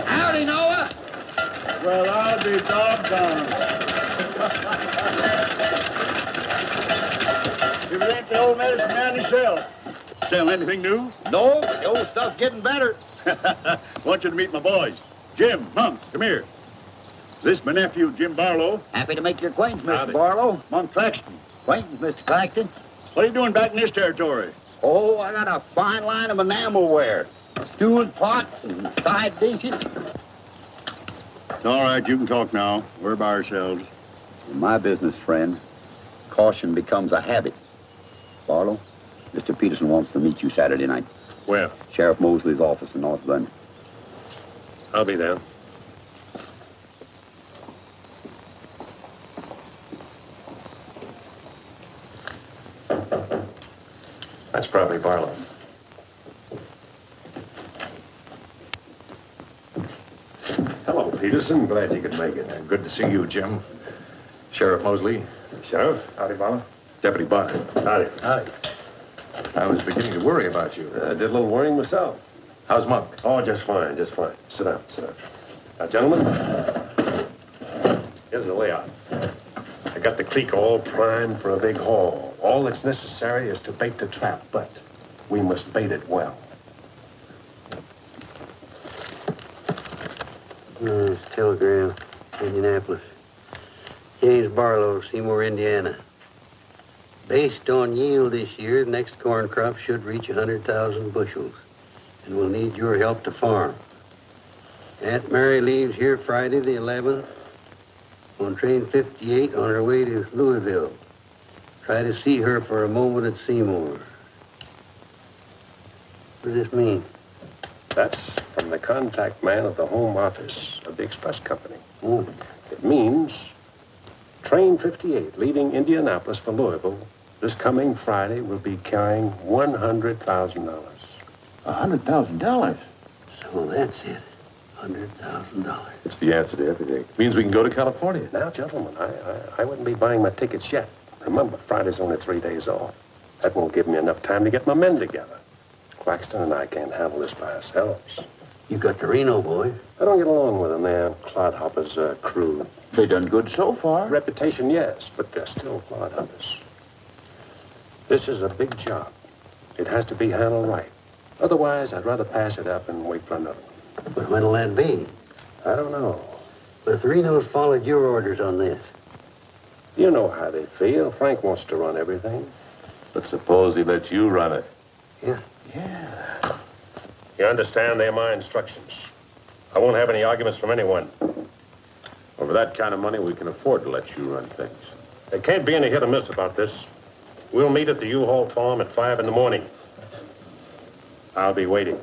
Howdy, Noah. Well, I'll be doggone. old medicine man yourself. Sell anything new? No, the old stuff's getting better. Want you to meet my boys. Jim, Monk, come here. This is my nephew, Jim Barlow. Happy to make your acquaintance, Mr. Howdy. Barlow. Monk Claxton. Acquaintance, Mr. Claxton. What are you doing back in this territory? Oh, I got a fine line of enamelware. Stewing pots and side dishes. All right, you can talk now. We're by ourselves. In my business, friend, caution becomes a habit. Barlow, Mr. Peterson wants to meet you Saturday night. Where? Sheriff Mosley's office in North London. I'll be there. That's probably Barlow. Hello, Peterson. Glad you could make it. Good to see you, Jim. Sheriff Mosley. Sheriff? Howdy, Barlow. Deputy Barker. Howdy. Howdy. I was beginning to worry about you. I did a little worrying myself. How's Monk? Oh, just fine, just fine. Sit down, sit down. Now, gentlemen, here's the layout. I got the creek all primed for a big haul. All that's necessary is to bait the trap, but we must bait it well. Telegram, Indianapolis. James Barlow, Seymour, Indiana. Based on yield this year, the next corn crop should reach 100,000 bushels, and we'll need your help to farm. Aunt Mary leaves here Friday the 11th on train 58 on her way to Louisville. Try to see her for a moment at Seymour. What does this mean? That's from the contact man of the home office of the express company. Oh. It means train 58 leaving Indianapolis for Louisville this coming Friday will be carrying $100,000. $100,000? So that's it. $100,000. It's the answer to everything. It means we can go to California. Now, gentlemen, I wouldn't be buying my tickets yet. Remember, Friday's only 3 days off. That won't give me enough time to get my men together. Claxton and I can't handle this by ourselves. You got the Reno boy. I don't get along with them. They're clodhoppers, crude. They done good so far. Reputation, yes, but they're still clodhoppers. This is a big job. It has to be handled right. Otherwise, I'd rather pass it up and wait for another one. But when'll that be? I don't know. But if the Renos followed your orders on this. You know how they feel. Frank wants to run everything. But suppose he let you run it. Yeah. Yeah. You understand, they're my instructions. I won't have any arguments from anyone. Over that kind of money, we can afford to let you run things. There can't be any hit or miss about this. We'll meet at the U-Haul farm at 5 in the morning. I'll be waiting.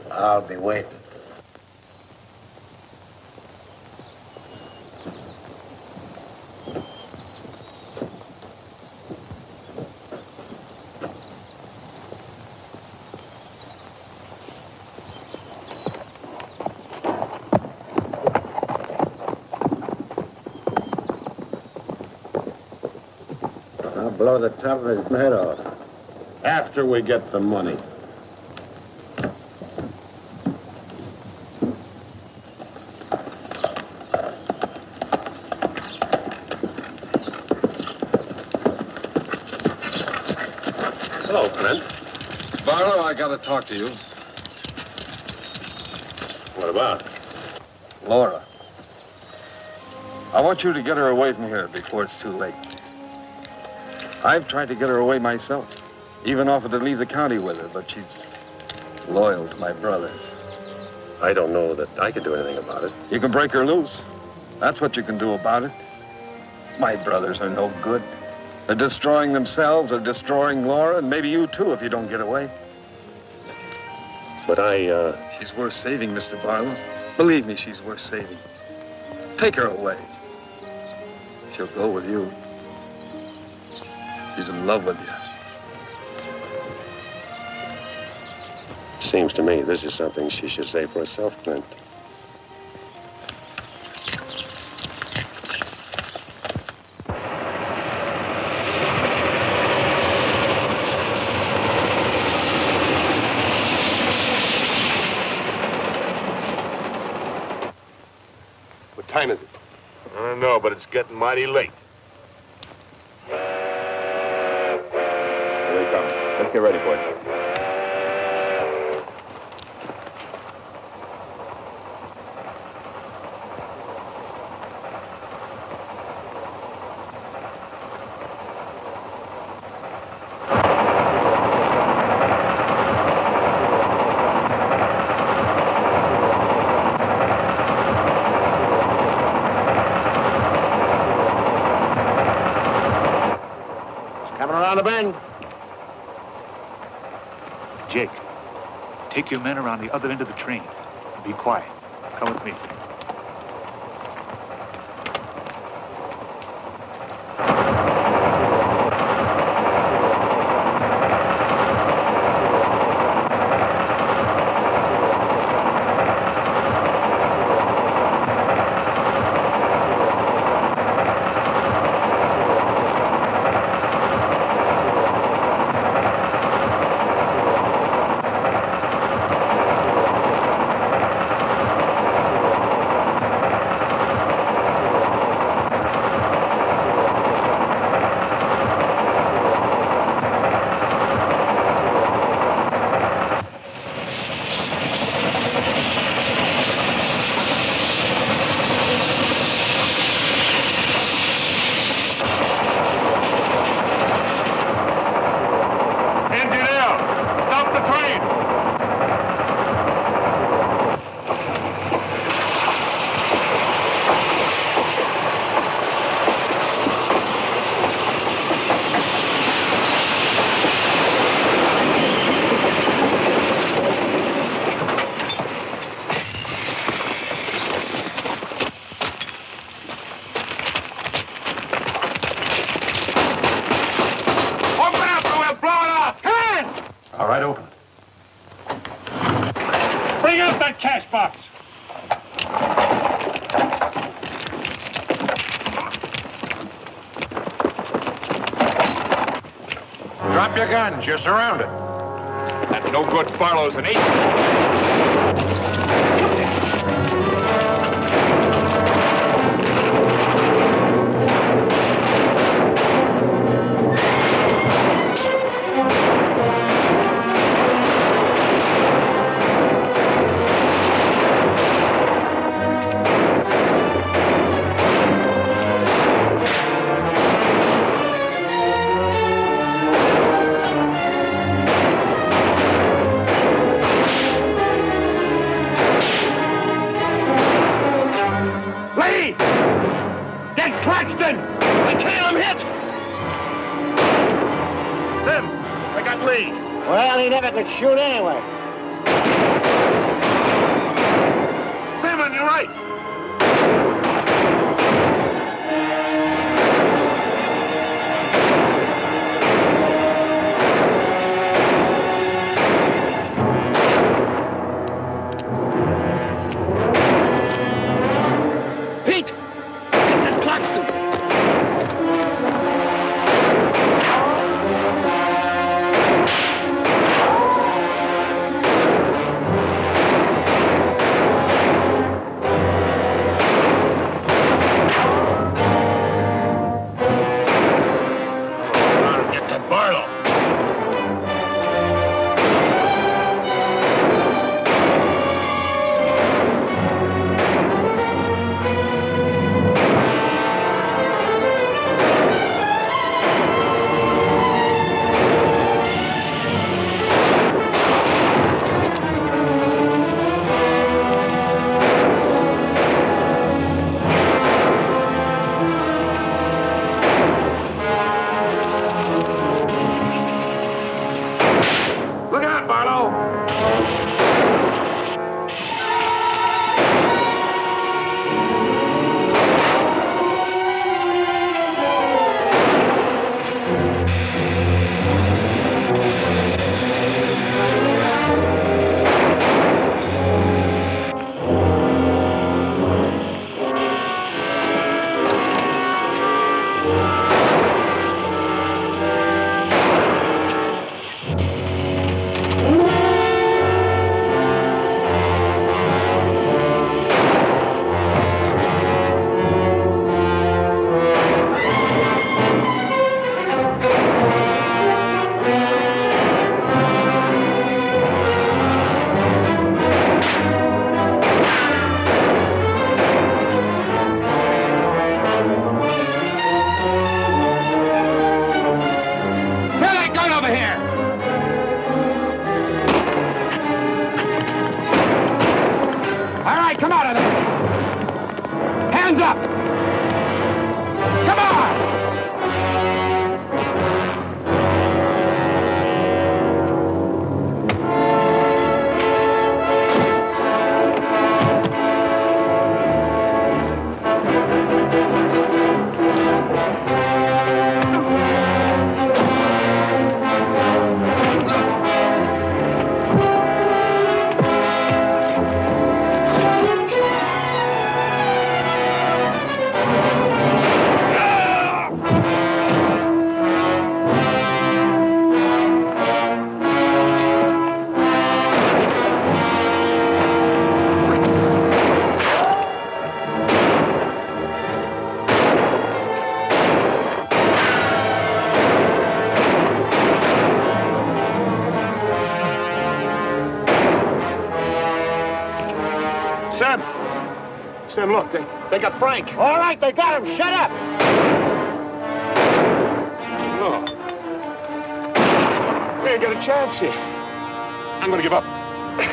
I'll be waiting. I'll blow the top of his head off. After we get the money. Hello, Clint. Barlow, I gotta talk to you. What about? Laura. I want you to get her away from here before it's too late. I've tried to get her away myself. Even offered to leave the county with her, but she's loyal to my brothers. I don't know that I can do anything about it. You can break her loose. That's what you can do about it. My brothers are no good. They're destroying themselves, they're destroying Laura, and maybe you too if you don't get away. But She's worth saving, Mr. Barlow. Believe me, she's worth saving. Take her away. She'll go with you. She's in love with you. Seems to me this is something she should say for herself, Clint. time is it? I don't know, but it's getting mighty late. Here they come. Let's get ready, boys. Coming around the bend. Jake, take your men around the other end of the train. Be quiet. Come with me. All right, open it. Bring out that cash box. Drop your guns. You're surrounded. That no-good Barlow's an ace. Claxton! I can't, I'm hit! Sim, I got Lee. Well, he never could shoot anyway. Simon, you're right. Pete! Get this Claxton! right, come out of there. Hands up. Come on. Sam, look, they got Frank. All right, they got him. Shut up. No. We ain't got a chance here. I'm gonna give up.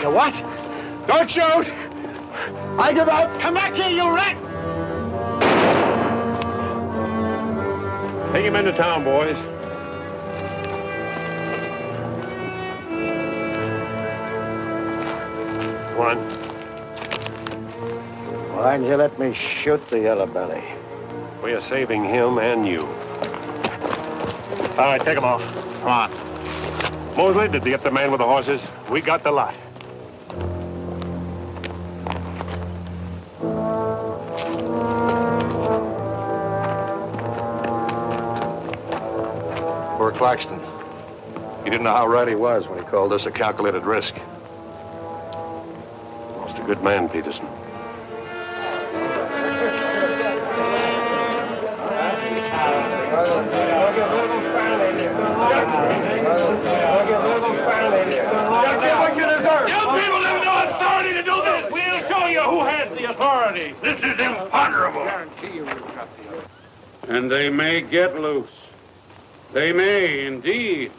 You what? Don't shoot! I give up. Come back here, you rat! Take him into town, boys. One. Why didn't you let me shoot the yellow belly? We are saving him and you. All right, take them off. Come on. Mosley, did you get the man with the horses? We got the lot. Poor Claxton. He didn't know how right he was when he called this a calculated risk. Lost a good man, Peterson. This is imponderable. And they may get loose. They may, indeed.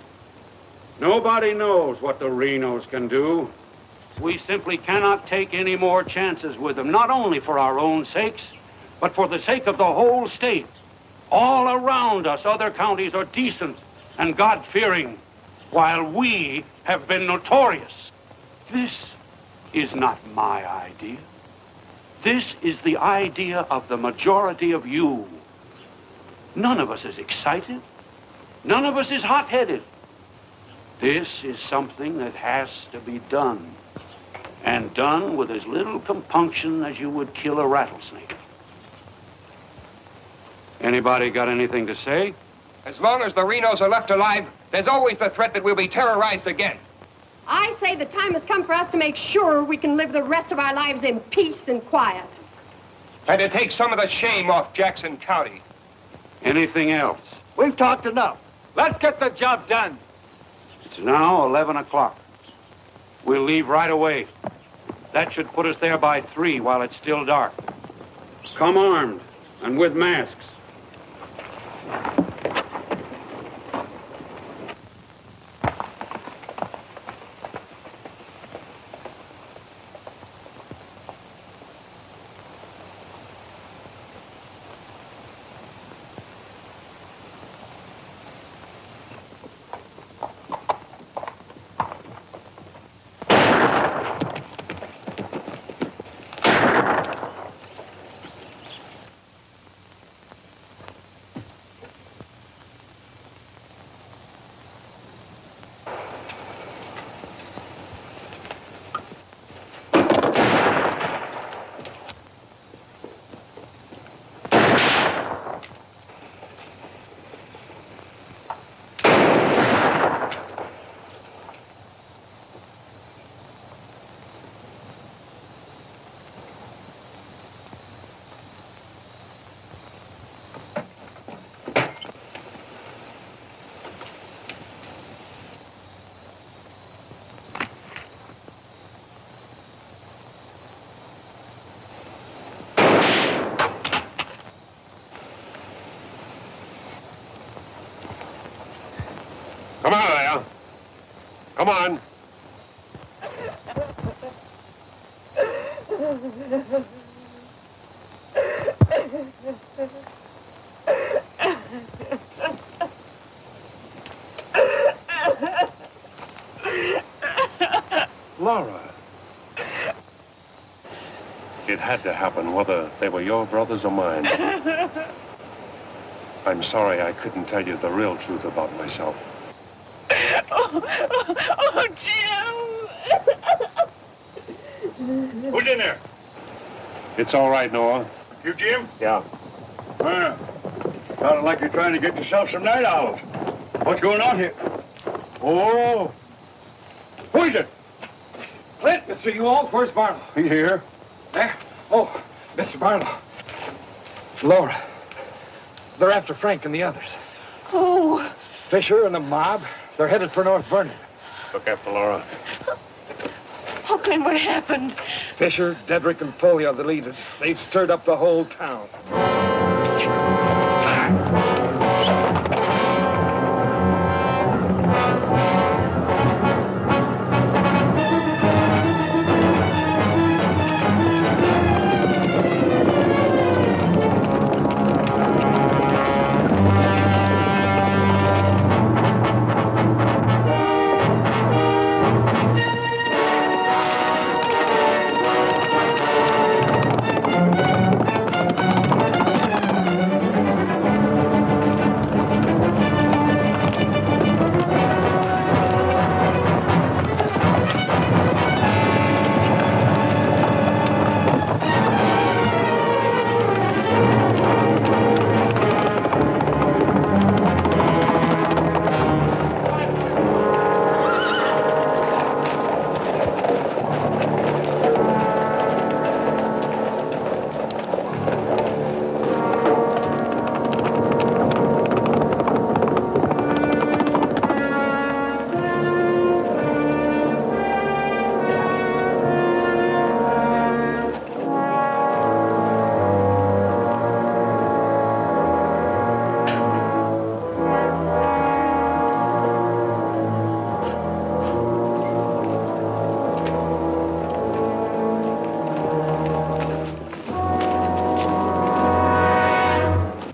Nobody knows what the Renos can do. We simply cannot take any more chances with them, not only for our own sakes, but for the sake of the whole state. All around us, other counties are decent and God-fearing, while we have been notorious. This is not my idea. This is the idea of the majority of you. None of us is excited. None of us is hot-headed. This is something that has to be done, and done with as little compunction as you would kill a rattlesnake. Anybody got anything to say? As long as the Renos are left alive, there's always the threat that we'll be terrorized again. I say the time has come for us to make sure we can live the rest of our lives in peace and quiet. And to take some of the shame off Jackson County. Anything else? We've talked enough. Let's get the job done. It's now 11 o'clock. We'll leave right away. That should put us there by 3 while it's still dark. Come armed and with masks. Come out of there. Come on. Laura. It had to happen, whether they were your brothers or mine. I'm sorry I couldn't tell you the real truth about myself. Oh, Jim! Who's in there? It's all right, Noah. You, Jim? Yeah. Sounded like you're trying to get yourself some night owls. What's going on here? Oh. Who is it? Clint, Mr. Ewald, where's Barlow? He's here. There? Oh, Mr. Barlow. Laura. They're after Frank and the others. Oh. Fisher and the mob. They're headed for North Vernon. Look after Laura. Oh, Clint, what happened? Fisher, Dedrick, and Foley are the leaders. They've stirred up the whole town.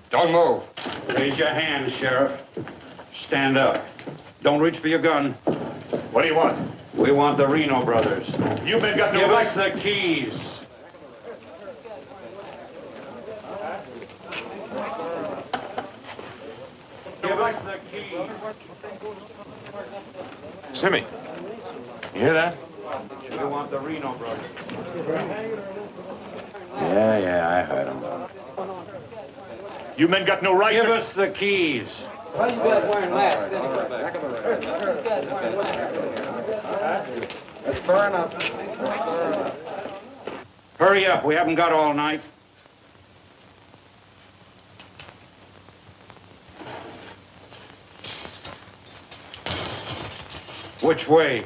Don't move. Raise your hands, Sheriff. Stand up. Don't reach for your gun. What do you want? We want the Reno brothers. You men got no Give right. us the keys. Give us the keys. Simmy, you hear that? We want the Reno brothers. Yeah, I heard him. You men got no right. Give us the keys. Why you guys wearing masks? It's burn up. Hurry up. We haven't got all night. Which way?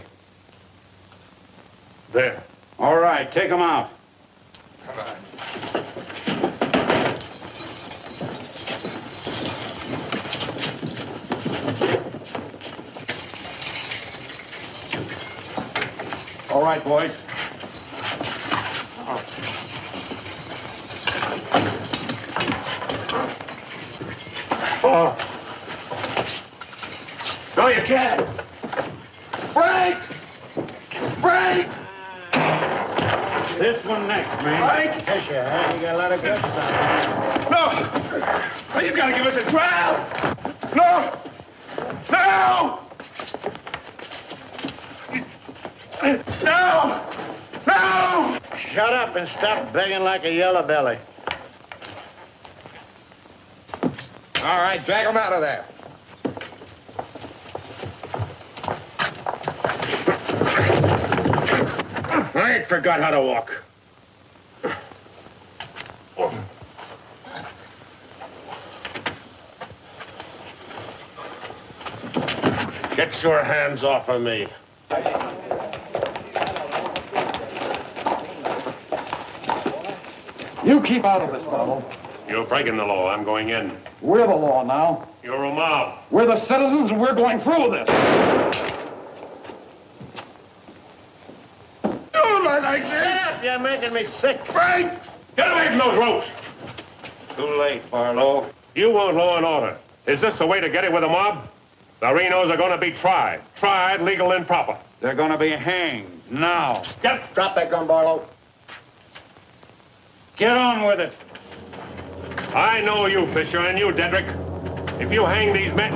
There. All right, take them out. Come on. All right, boys. Oh. No, you can't. Frank! Frank! This one next, man. Frank! Yes, you have. You got a lot of guts on No! You gotta give us a trial! No! No! No! No! Shut up and stop begging like a yellow belly. All right, drag him out of there. I ain't forgot how to walk. Get your hands off of me. You keep out of this, Barlow. You're breaking the law. I'm going in. We're the law now. You're a mob. We're the citizens, and we're going through with this. Don't like that! You you're making me sick. Frank! Get away from those ropes! Too late, Barlow. You want law and order. Is this the way to get it with the mob? The Renos are going to be tried. Tried, legal, and proper. They're going to be hanged now. Drop that gun, Barlow. Get on with it. I know you, Fisher, and you, Dedrick. If you hang these men...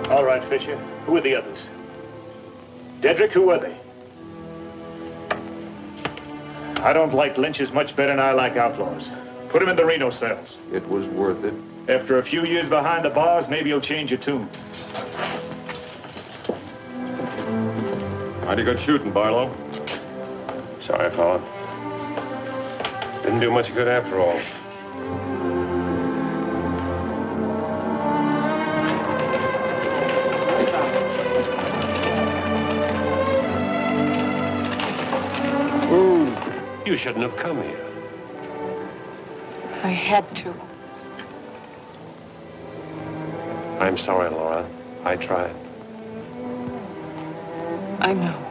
All right, Fisher. Who are the others? Dedrick, who are they? I don't like lynches much better than I like outlaws. Put them in the Reno cells. It was worth it. After a few years behind the bars, maybe you'll change your tune. Mighty good shooting, Barlow. Sorry, fella. Didn't do much good after all. You shouldn't have come here. I had to. I'm sorry, Laura. I tried. I know.